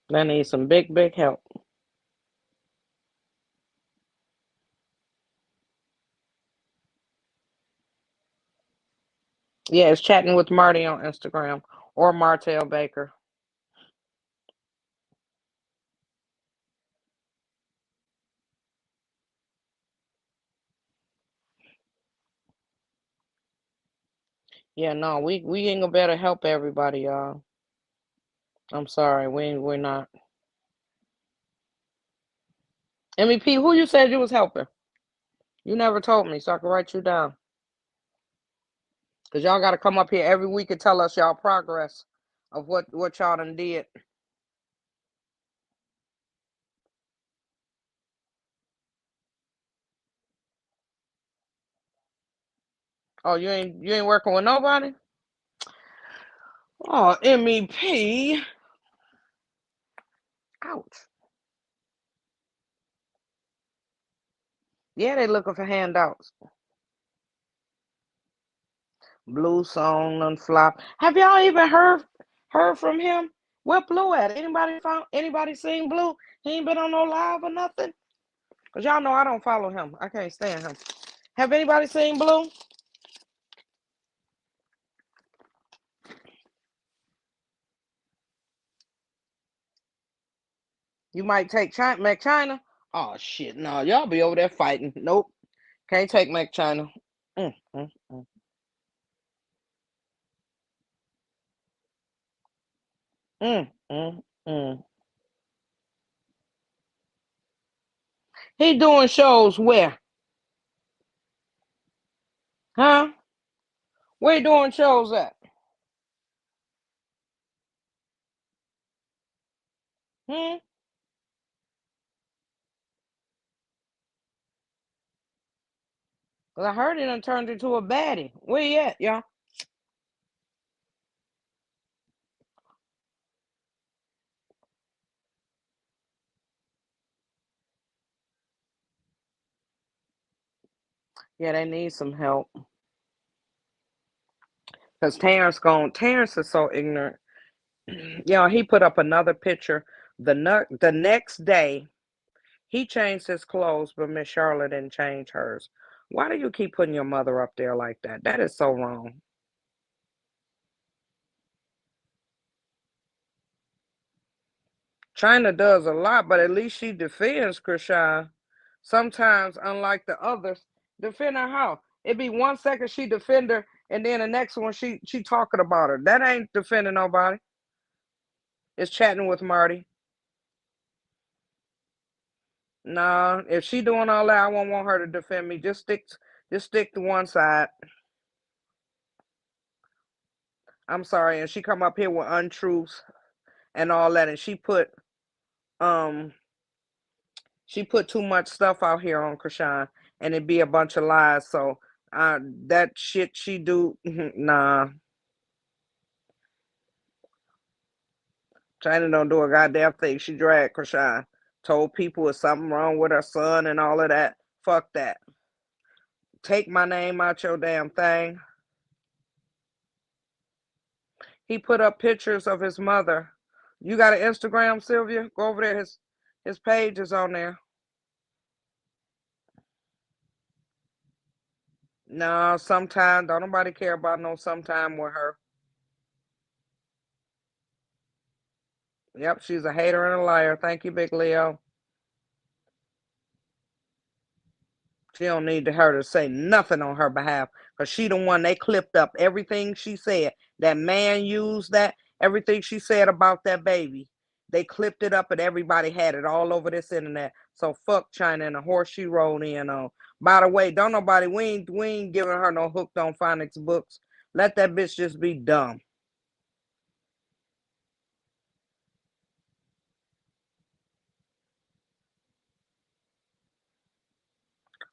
They need some big, big help. Yeah, it's chatting with Marty on Instagram or Martell Baker. Yeah, no, we ain't gonna better help everybody, y'all. I'm sorry, we're not. MEP, who you said you was helping? You never told me, so I can write you down. Cause y'all gotta come up here every week and tell us y'all progress of what y'all done did. Oh, you ain't working with nobody? Oh, MEP. Ouch. Yeah, they looking for handouts. Blue song and flop. Have y'all even heard from him? Where Blue at? Anybody seen Blue? He ain't been on no live or nothing. Cause y'all know I don't follow him. I can't stand him. Have anybody seen Blue? You might take China, Mac China. Oh shit, no, y'all be over there fighting. Nope, can't take Mac China. Mm, mm, mm, mm, mm, mm. He doing shows where? Huh? Where he doing shows at? Hmm? Cause I heard he done turned into a baddie. Where he at, y'all? Yeah, they need some help. Cause Terrence is so ignorant. He put up another picture. The next day, he changed his clothes, but Miss Charlotte didn't change hers. Why do you keep putting your mother up there like that? That is so wrong. China does a lot, but at least she defends Krishan. Sometimes, unlike the others, defend her how? It be 1 second she defend her, and then the next one she talking about her. That ain't defending nobody. It's chatting with Marty. Nah, if she doing all that, I won't want her to defend me. Just stick to one side. I'm sorry, and she come up here with untruths and all that, and um she put too much stuff out here on Krishan, and it be a bunch of lies. So that shit she do, nah. China don't do a goddamn thing. She dragged Krishan, told people there's something wrong with her son and all of that. Fuck that. Take my name out your damn thing. He put up pictures of his mother. You got an Instagram, Sylvia? Go over there. His page is on there. No, sometime don't nobody care about no sometime with her. Yep, she's a hater and a liar. Thank you, Big Leo. She don't need her to say nothing on her behalf because she the one they clipped up everything she said. That man used that. Everything she said about that baby, they clipped it up and everybody had it all over this internet. So fuck China and the horse she rode in on. By the way, don't nobody we ain't giving her no hooked on phonics books. Let that bitch just be dumb.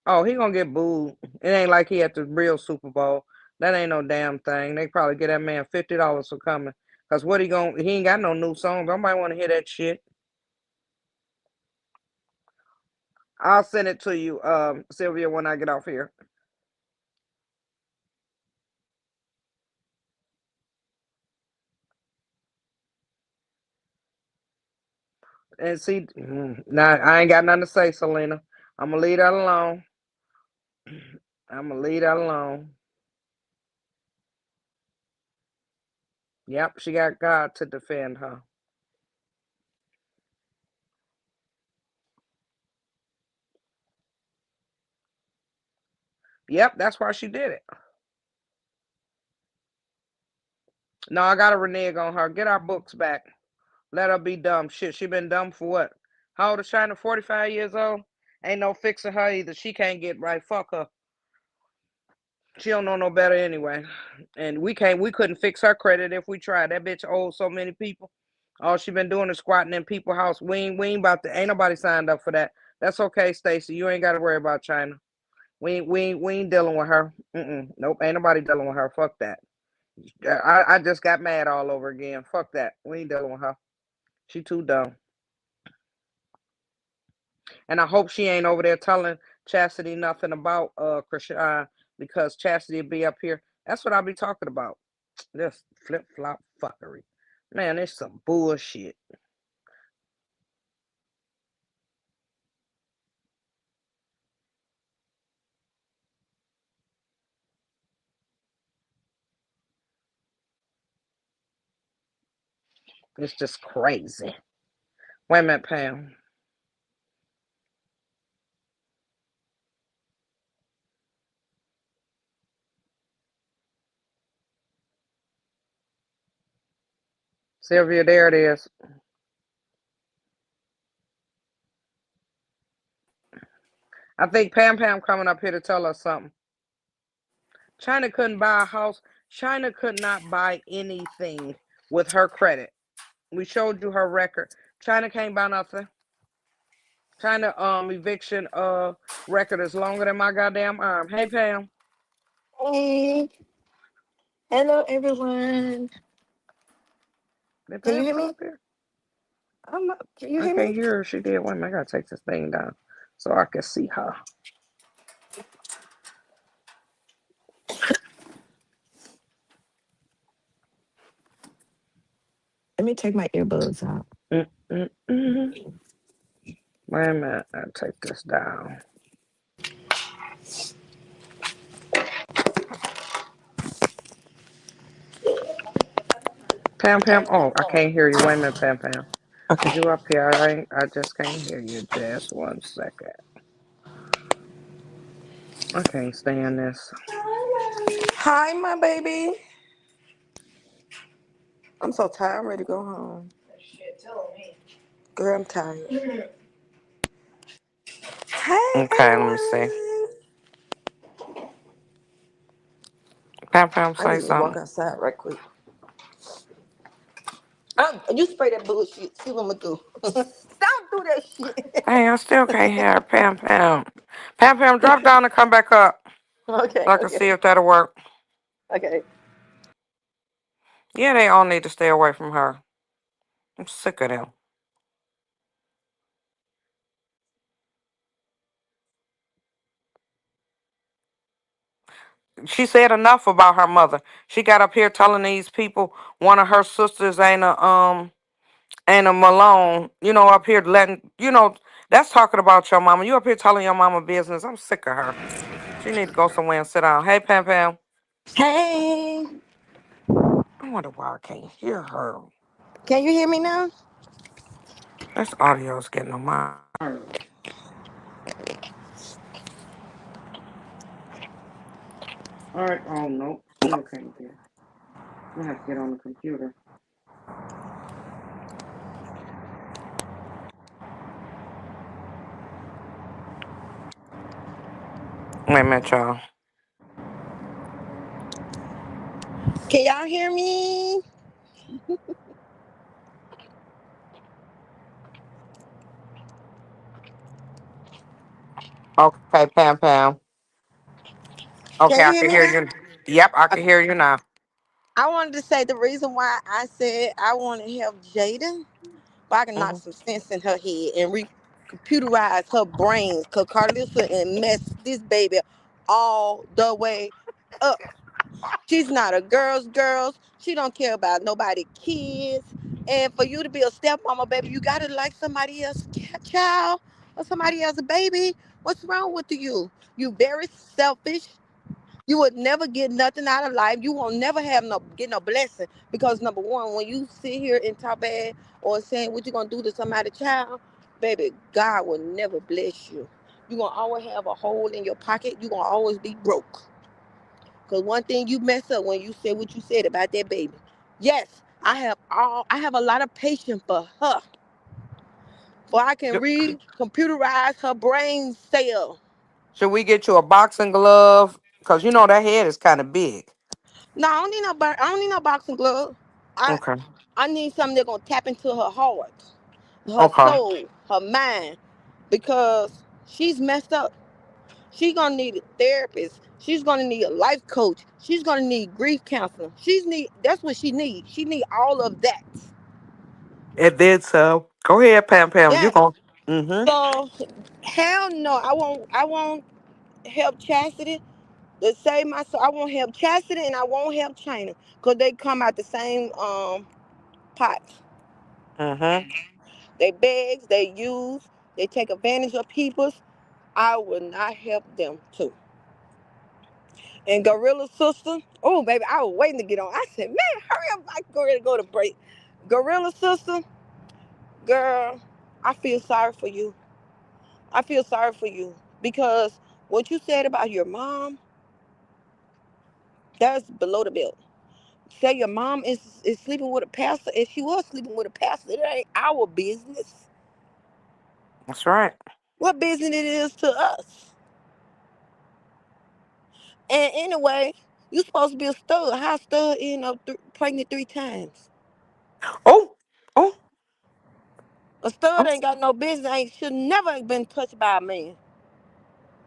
Oh, he gonna get booed. It ain't like he at the real Super Bowl. That ain't no damn thing. They probably get that man $50 for coming. Cause what he ain't got no new songs. Nobody wanna hear that shit. I'll send it to you, Sylvia, when I get off here. And see, now I ain't got nothing to say, Selena. I'm gonna leave that alone. I'm gonna leave that alone. Yep, she got God to defend her. Yep, that's why she did it. No, I got to renege on her. Get our books back. Let her be dumb. Shit, she been dumb for what? How old is China? 45 years old? Ain't no fixing her either. She can't get right. Fuck her. She don't know no better anyway. And we couldn't fix her credit if we tried. That bitch owed so many people. All she been doing is squatting in people's house. We ain't about to ain't nobody signed up for that. That's okay, Stacy. You ain't gotta worry about China. We ain't dealing with her. Nope, ain't nobody dealing with her. Fuck that. I just got mad all over again. Fuck that. We ain't dealing with her. She too dumb. And I hope she ain't over there telling Chastity nothing about Krishan because Chastity be up here. That's what I be talking about. This flip flop fuckery. Man, it's some bullshit. It's just crazy. Wait a minute, Pam. Sylvia, there it is. I think Pam Pam coming up here to tell us something. China couldn't buy a house. China could not buy anything with her credit. We showed you her record. China can't buy nothing. China eviction record is longer than my goddamn arm. Hey Pam. Hey, hello everyone. Did Can you Pam hear come me? up here? Can you I hear me? can't hear her. She did. Wait a minute, I gotta take this thing down so I can see her. Let me take my earbuds out. Mm-mm-mm. Wait a minute, I take this down. Pam Pam. Oh, I can't hear you. Wait a minute, Pam Pam. Is Okay. you up here? I just can't hear you. Just 1 second. I can't stand this. Hi, my baby. I'm so tired. I'm ready to go home. Girl, I'm tired. Hey, Okay, let me see. everyone. Pam Pam, I say need to walk something. outside right quick. You spray that bullshit. See what I'm gonna do. Don't do that shit. Hey, I still can't hear Pam Pam. Pam Pam, drop down and come back up Okay, so I can okay, see if that'll work. okay. Yeah, they all need to stay away from her. I'm sick of them. She said enough about her mother. She got up here telling these people one of her sisters ain't a Malone, up here letting that's talking about your mama. You up here telling your mama business. I'm sick of her. She need to go somewhere and sit down. Hey Pam Pam. Hey, I wonder why I can't hear her. can you hear me now? This audio is getting on my nerves. All right. Oh no, still can't hear. I'm gonna have to get on the computer. Wait a minute, y'all. Can y'all hear me? Okay, Pam Pam. Okay, Can you I hear can me hear now? you. Yep, I can Okay. hear you now. I wanted to say the reason why I said I want to help Jaden, but I can knock Hmm. some sense in her head and computerize her brains, cause Carlissa and mess this baby all the way up. She's not a girl's girl. She don't care about nobody kids. And for you to be a stepmama, baby, you gotta like somebody else's child or somebody else's baby. What's wrong with you? You very selfish. You would never get nothing out of life. You won't never have no get no blessing because number one, when you sit here and talk bad or saying what you gonna do to somebody's child, baby, God will never bless you. You gonna always have a hole in your pocket. You gonna always be broke. Cause one thing you mess up when you said what you said about that baby. Yes, I have a lot of patience for her. For I can read computerize her brain cell. Should we get you a boxing glove? Cause you know that head is kind of big. No, I don't need no I don't need no boxing glove. I Okay. I need something that's gonna tap into her heart, her Okay. soul, her mind, because she's messed up. She's gonna need a therapist. She's gonna need a life coach. She's gonna need grief counseling. She's need that's what she needs. She need all of that. It did so. Go ahead, Pam Pam. You Yes. going? Mm-hmm. So hell no, I won't help Chastity to save my soul. I won't help Chastity and I won't help China because they come out the same pot. Mm-hmm. They beg, they use, they take advantage of people. I will not help them too. And Gorilla Sister, oh baby, I was waiting to get on. I said, man, hurry up, I go ready to go to break. Gorilla Sister, girl, I feel sorry for you. I feel sorry for you because what you said about your mom, that's below the belt. Say your mom is sleeping with a pastor. If she was sleeping with a pastor, it ain't our business. That's right. What business it is to us? And anyway, you supposed to be a stud. How stud end up pregnant 3 times? Oh, oh, A stud oh. ain't got no business. Ain't should never have been touched by a man.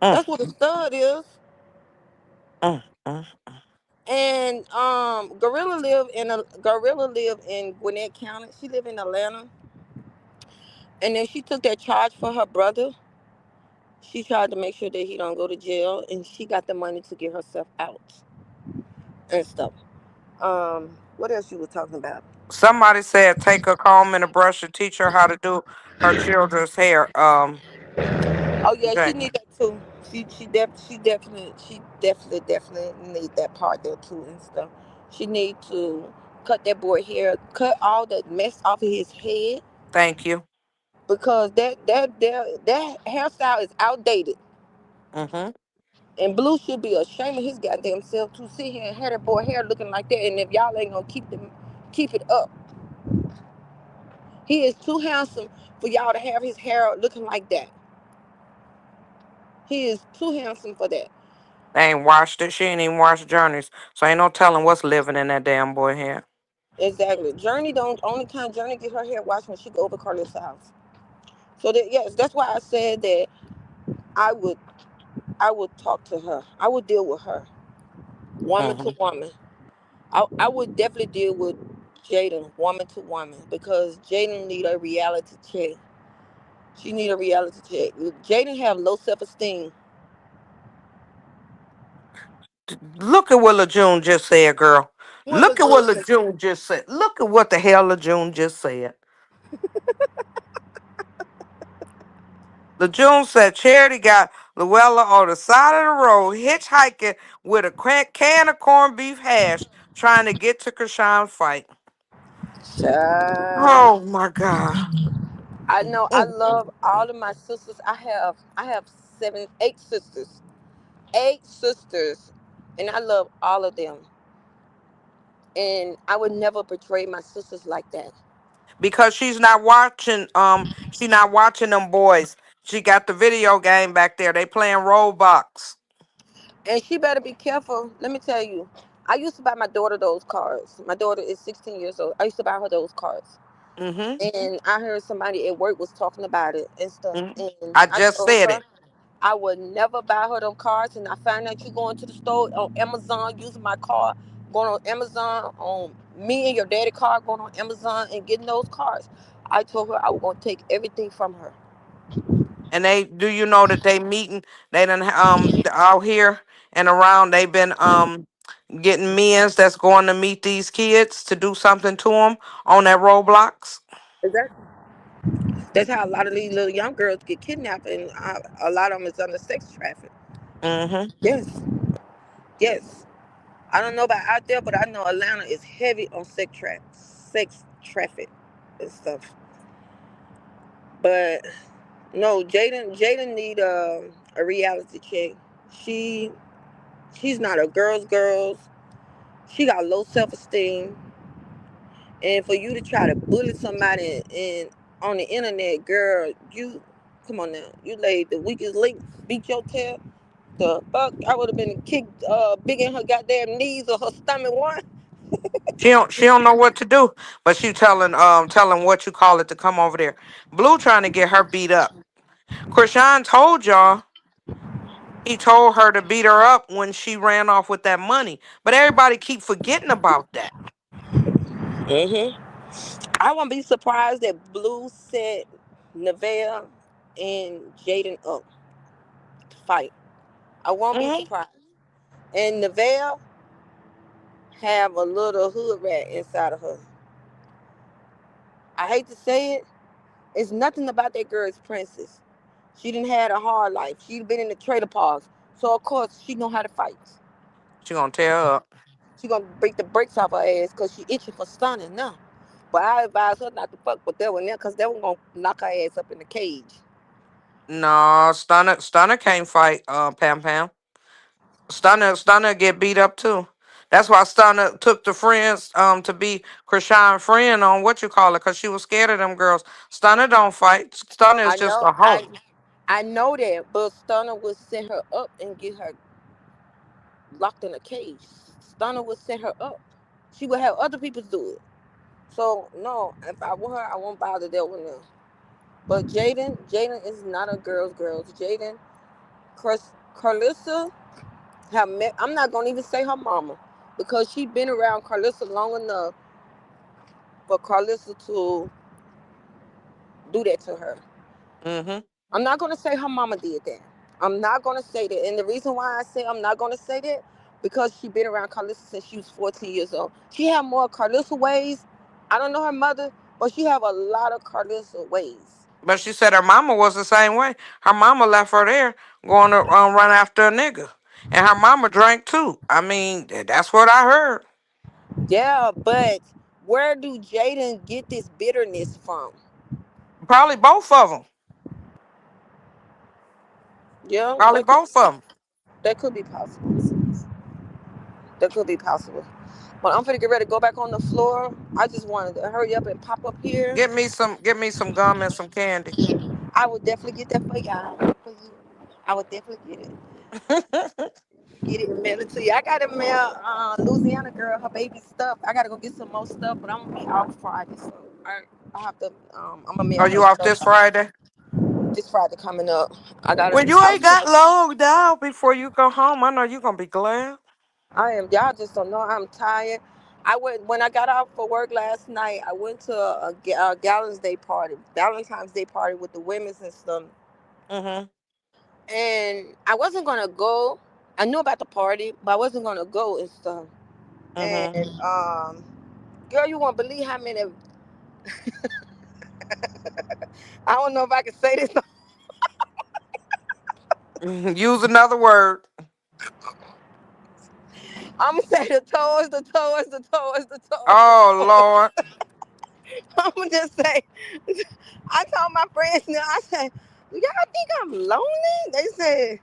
Mm, That's what a stud is. mm, mm. And Gorilla live in Gwinnett County. She live in Atlanta. And then she took that charge for her brother. She tried to make sure that he don't go to jail, and she got the money to get herself out and stuff. What else you were talking about? Somebody said take a comb and a brush and teach her how to do her children's hair. Oh yeah, she Jane. need that too. She definitely need that part there too and stuff. She need to cut that boy hair, cut all that mess off of his head Thank you. because that hairstyle is outdated. Mm-hmm. And Blue should be ashamed of his goddamn self to sit here and have that boy hair looking like that. And if y'all ain't gonna keep it up, he is too handsome for y'all to have his hair looking like that. He is too handsome for that. They ain't washed it. She ain't even washed Journeys. So ain't no telling what's living in that damn boy hair. Exactly. Journey don't only time Journey get her hair washed when she go over Carlos' house. So that yes, that's why I said that I would I would talk to her. I would deal with her, woman to Mm-hmm. woman. I would definitely deal with Jaden, woman to woman, because Jaden need a reality check. She need a reality check. Jaden have low self esteem. Look at what LaJune just said, girl. What Look at LaJune what say? LaJune just said. Look at what the hell LaJune just said. LaJune said Charity got Luella on the side of the road hitchhiking with a can of corned beef hash trying to get to Krishan's fight. Child. Oh my God. I know. I Mm, mm, love mm. all of my sisters. I have 8 sisters, and I love all of them. And I would never betray my sisters like that. Because she's not watching them boys. She got the video game back there. They playing Roblox. And she better be careful. Let me tell you, I used to buy my daughter those cards. My daughter is 16 years old. I used to buy her those cards. Mm-hmm. And I heard somebody at work was talking about it and stuff. Hmm. And I I just told said her it. I would never buy her them cards. And I found out you going to the store on Amazon using my card, going on Amazon on me and your daddy card, going on Amazon and getting those cards. I told her I was gonna take everything from her. And they do you know that they meeting? They done out here and around. They've been getting men's that's going to meet these kids to do something to them on that Roblox. Exactly. That's how a lot of these little young girls get kidnapped, and a lot of them is under sex traffic. Mm-hmm. Yes, yes. I don't know about out there, but I know Atlanta is heavy on sex traffic and stuff. But no, Jaden need a reality check. She she's not a girl's girl. She got low self esteem, and for you to try to bully somebody and on the internet, girl, you come on now. You laid the weakest link, beat your tail. The fuck, I would have been kicked big in her goddamn knees or her stomach one. She don't know what to do, but she telling what you call it to come over there. Blue trying to get her beat up. Krishan told y'all he told her to beat her up when she ran off with that money, but everybody keep forgetting about that. Mm-hmm. I won't be surprised that Blue set Nevaeh and Jaden up to fight. I won't be Hmm. surprised. And Nevaeh have a little hood rat inside of her. I hate to say it. It's nothing about that girl's princess. She didn't had a hard life. She'd been in the trailer parks. So of course she know how to fight. She gonna tear her up. She gonna break the brakes off her ass because she itching for stunning now. But I advise her not to fuck with that one there because that one gonna knock her ass up in the cage. No, Stunner can't fight. Pam Pam. Stunner get beat up too. That's why Stunner took the friends to be Krishan friend on what you call it, cause she was scared of them girls. Stunner don't fight. Stunner is I just know, a hoe. I know that, but Stunner would set her up and get her locked in a cage. Stunner would set her up. She would have other people do it. So no, if I were her, I won't bother that one now. But Jaden is not a girl's. Jaden, Carlissa have met. I'm not gonna even say her mama because she been around Carlissa long enough for Carlissa to do that to her. Mm-hmm. I'm not gonna say her mama did that. I'm not gonna say that. And the reason why I say I'm not gonna say that because she been around Carlissa since she was 14 years old. She have more Carlissa ways. I don't know her mother, but she have a lot of Carlissa ways. But she said her mama was the same way. Her mama left her there going to run after a nigga, and her mama drank too. I mean, that's what I heard. Yeah, but where do Jaden get this bitterness from? Probably both of them. Yeah, Probably both of them. that could be possible. That could be possible. But I'm finna get ready to go back on the floor. I just wanted to hurry up and pop up here. Get me some gum and some candy. I would definitely get that for y'all. For you. I would definitely get it. Get it and mail it to you. I gotta mail Louisiana girl her baby stuff. I gotta go get some more stuff, but I'm gonna be out Friday, so I have to I'm gonna mail Are her you off stuff this Friday? this Friday coming up. I gotta Well, you talk ain't to got long now before you go home. I know you gonna be glad. I am y'all just don't know I'm tired. I went when I got out for work last night. I went to a Valentine's Day party with the women's and stuff. Mhm. And I wasn't gonna go. I knew about the party, but I wasn't gonna go and stuff. Mhm. And girl, you won't believe how many. I don't know if I can say this. Use another word. I'm gonna say the Oh toys. Lord. I'm gonna just say. I told my friends now. I said, "Do y'all think I'm lonely?" They said.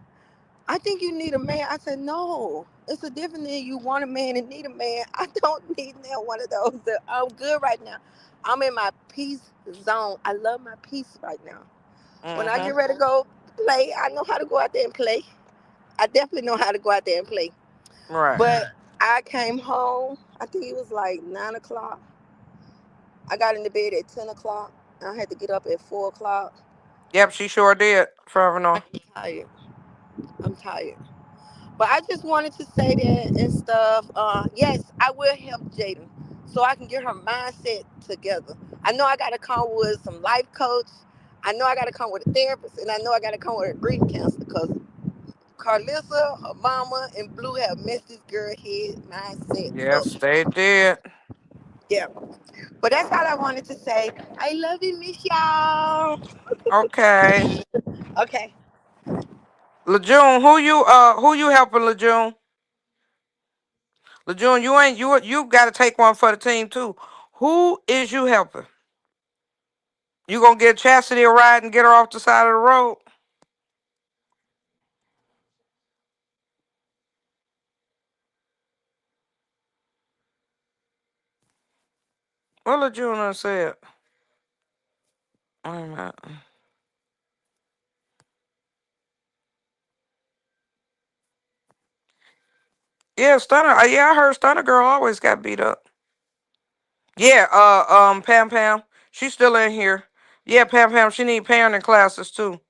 I think you need a man. I said, no. It's a different thing. You want a man and need a man. I don't need that one of those. I'm good right now. I'm in my peace zone. I love my peace right now. When I get Mm-hmm. ready to go play, I know how to go out there and play. I definitely know how to go out there and play. Right. But I came home, I think it was like 9 o'clock. I got in the bed at 10 o'clock. I had to get up at 4 o'clock. Yep, she sure did, I'm Further. tired. I'm tired. But I just wanted to say that and stuff. Yes, I will help Jaden so I can get her mindset together. I know I got to come with some life coach. I know I got to come with a therapist, and I know I got to come with a grief counselor because Carlissa, her mama, and Blue have messed this girl head mindset up. Yes, they did. Yeah, but that's all I wanted to say. I love you, miss y'all. Okay. Okay. Lejeune, who you helping, Lejeune? Lejeune, you ain't you gotta take one for the team too. Who is you helping? You gonna get Chastity a ride and get her off the side of the road? What Lejeune done said? Wait a minute. Yeah, Stunner. Yeah, I heard Stunner girl always got beat up. Yeah, Pam Pam. She's still in here. Yeah, Pam Pam, she need parenting classes too.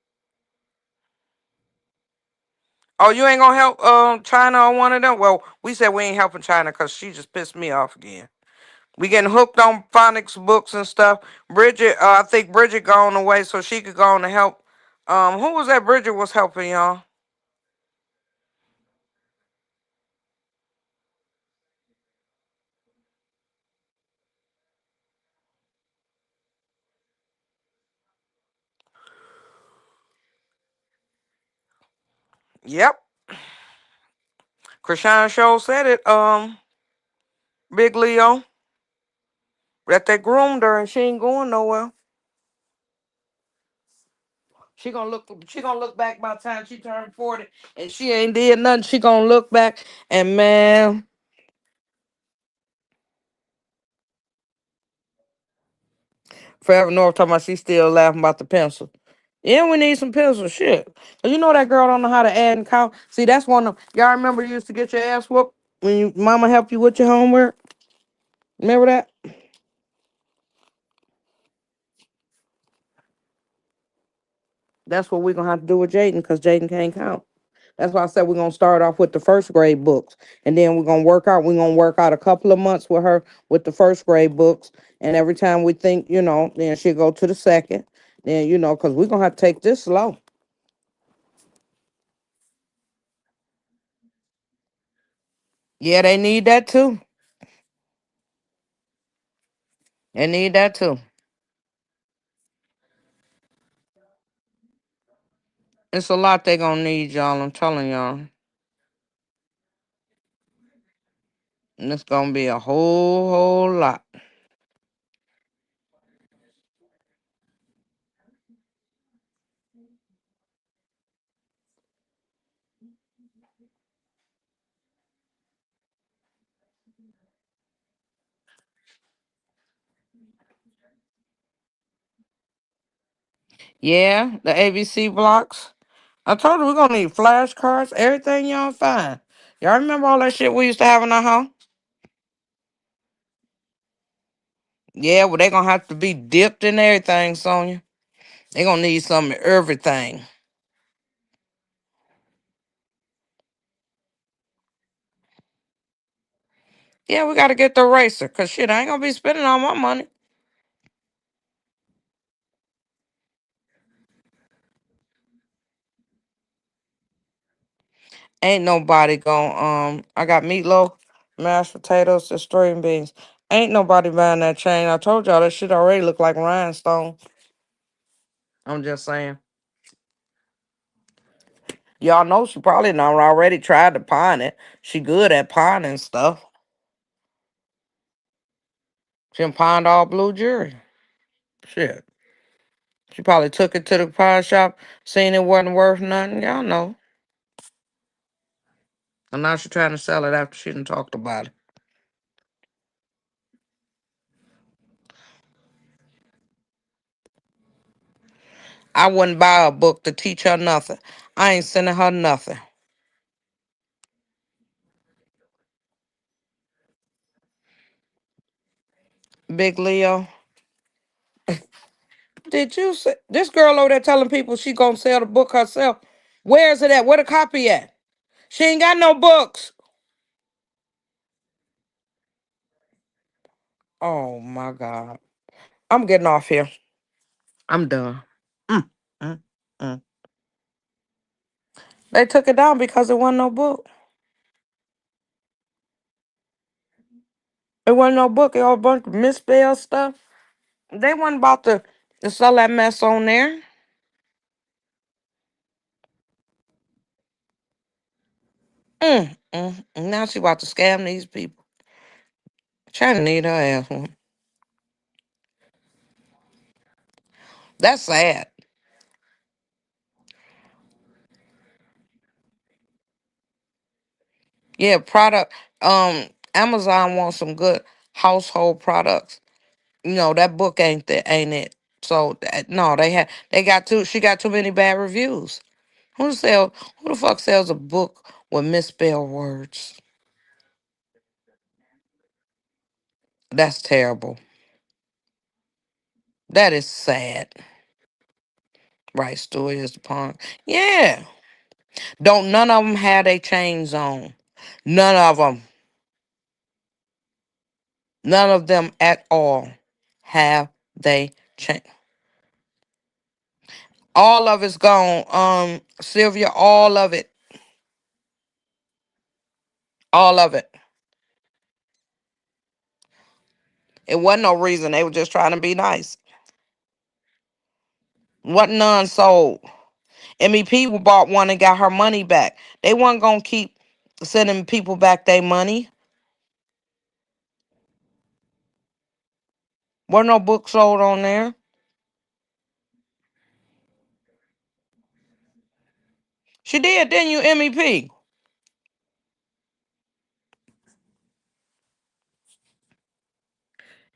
Oh, you ain't gonna help China on one of them? Well, we said we ain't helping China because she just pissed me off again. We getting hooked on phonics books and stuff. Bridget, I think Bridget gone away so she could go on and help. Who was that Bridget was helping, y'all? Yep. Krishan Show said it, Big Leo. That they groomed her and she ain't going nowhere. She gonna look back by the time she turned 40 and she ain't did nothing. She gonna look back and man, Forever North talking about she still laughing about the pencil. Yeah, we need some pencil shit. 'Cause you know that girl don't know how to add and count. See, that's one of y'all remember you used to get your ass whooped when you mama helped you with your homework? Remember that? That's what we're gonna have to do with Jaden because Jaden can't count. That's why I said we're gonna start off with the first grade books, and then we're gonna work out a couple of months with her with the first grade books, and every time we think, then she'll go to the second. Then because we're gonna have to take this slow. Yeah, they need that too. They need that too. It's a lot they gonna need, y'all. I'm telling y'all, and it's gonna be a whole lot. Yeah, the ABC blocks. I told you we're gonna need flashcards, everything y'all find. Y'all remember all that shit we used to have in our house? Yeah, well, they gonna have to be dipped in everything, Sonya. They gonna need some of everything. Yeah, we gotta get the eraser, cause shit, I ain't gonna be spending all my money. Ain't nobody gonna I got meatloaf, mashed potatoes, and string beans. Ain't nobody buying that chain. I told y'all that shit already look like rhinestone. I'm just saying. Y'all know she probably done already tried to pawn it. She good at pawning stuff. She done pawned all blue jewelry. Shit. She probably took it to the pawn shop, seen it wasn't worth nothing. Y'all know. And now she's trying to sell it after she done talked about it. I wouldn't buy a book to teach her nothing. I ain't sending her nothing. Big Leo. Did you say this girl over there telling people she gonna sell the book herself? Where is it at? Where the copy at? She ain't got no books. Oh my God. I'm getting off here. I'm done. Mm, mm, mm. They took it down because there wasn't no book. It wasn't no book. It was a bunch of misspelled stuff. They wasn't about to sell that mess on there. Now she about to scam these people. Trying to need her ass one. That's sad. Yeah, product. Amazon wants some good household products. That book ain't it. So no, they got too. She got too many bad reviews. Who the fuck sells a book with misspelled words? That's terrible. That is sad. Right, story is the punk. Yeah. Don't none of them have their chains on. None of them. None of them at all have they chain. All of it's gone. Sylvia, all of it. All of it. It wasn't no reason. They were just trying to be nice. What none sold. MEP bought one and got her money back. They weren't gonna keep sending people back their money. Wasn't no book sold on there. She did, didn't you, MEP?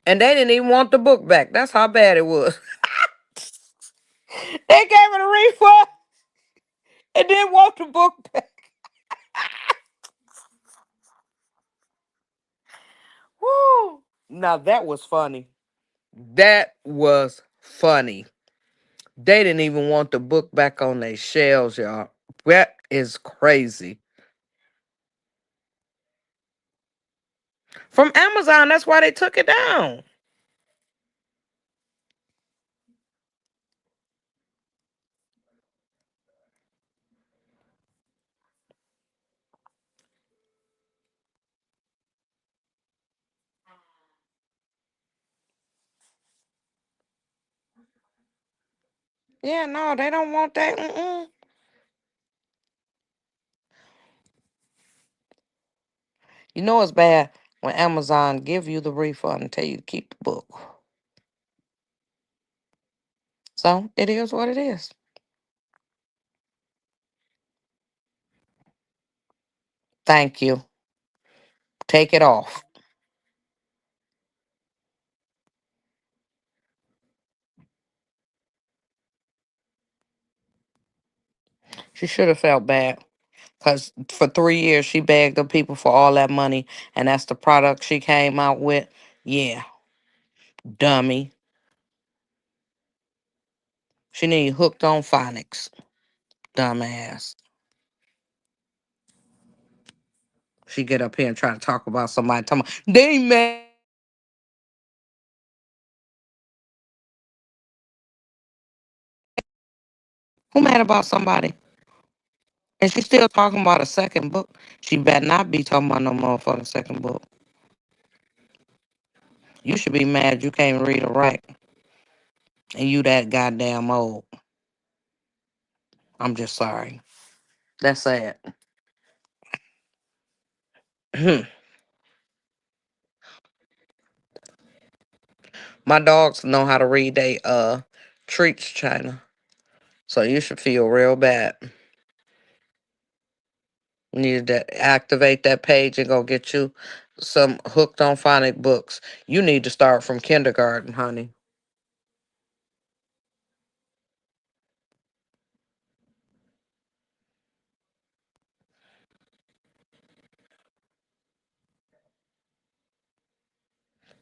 And they didn't even want the book back. That's how bad it was. They gave it a refund and didn't want the book back. Woo. Now that was funny. That was funny. They didn't even want the book back on their shelves, y'all. That is crazy. From Amazon, that's why they took it down. Yeah, no, they don't want that. You know it's bad when Amazon give you the refund and tell you to keep the book. So it is what it is. Thank you. Take it off. She should have felt bad. Because for 3 years, she begged the people for all that money, and that's the product she came out with. Yeah, dummy. She need hooked on phonics. Dumbass. She get up here and try to talk about somebody. Talking about, they mad. Who mad about somebody? And she still talking about a second book. She better not be talking about no motherfucking second book. You should be mad you can't read or write. And you that goddamn old. I'm just sorry. That's sad. My dogs know how to read they treats, China. So you should feel real bad. You need to activate that page and go get you some hooked on phonic books. You need to start from kindergarten, honey.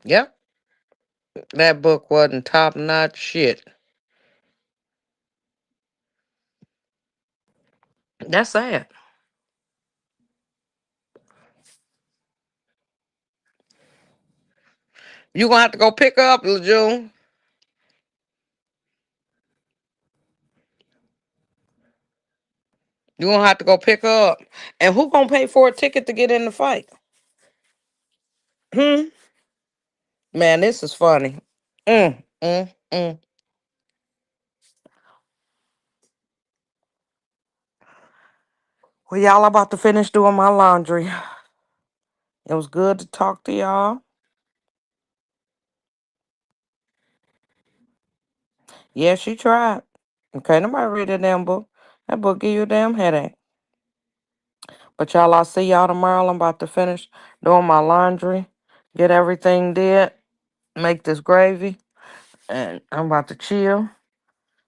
Yep, that book wasn't top notch shit. That's sad. You gonna have to go pick her up, June. You gonna have to go pick her up. And who gonna pay for a ticket to get in the fight? Hmm. Man, this is funny. Mm. Well, y'all, I'm about to finish doing my laundry. It was good to talk to y'all. Yeah, she tried. Okay, nobody read that damn book. That book give you a damn headache. But y'all, I'll see y'all tomorrow. I'm about to finish doing my laundry, get everything did, make this gravy, and I'm about to chill.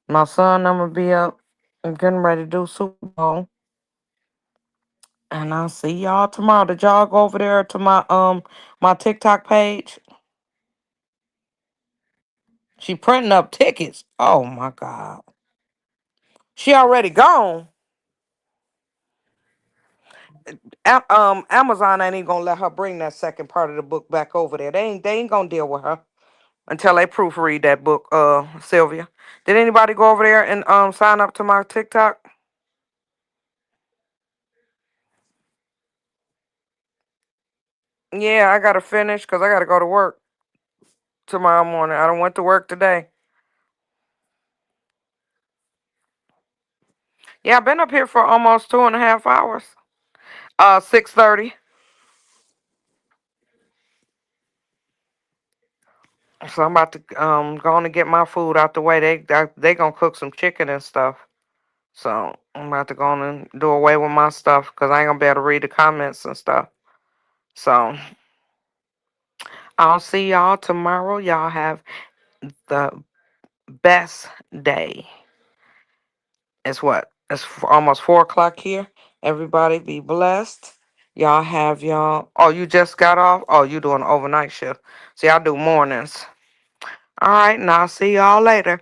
My son, I'm gonna be up and getting ready to do Super Bowl. And I'll see y'all tomorrow. Did y'all go over there to my TikTok page? She printing up tickets. Oh my God. She already gone. Amazon ain't even gonna let her bring that second part of the book back over there. They ain't gonna deal with her until they proofread that book, Sylvia. Did anybody go over there and sign up to my TikTok? Yeah, I gotta finish because I gotta go to work tomorrow morning. I don't went to work today. Yeah, I've been up here for almost 2.5 hours. 6:30. So I'm about to go on and get my food out the way. They gonna cook some chicken and stuff. So I'm about to go on and do away with my stuff because I ain't gonna be able to read the comments and stuff. So I'll see y'all tomorrow. Y'all have the best day. It's what? It's almost 4 o'clock here. Everybody be blessed. Y'all have y'all. Oh, you just got off? Oh, you doing overnight shift. See, I do mornings. All right, and I'll see y'all later.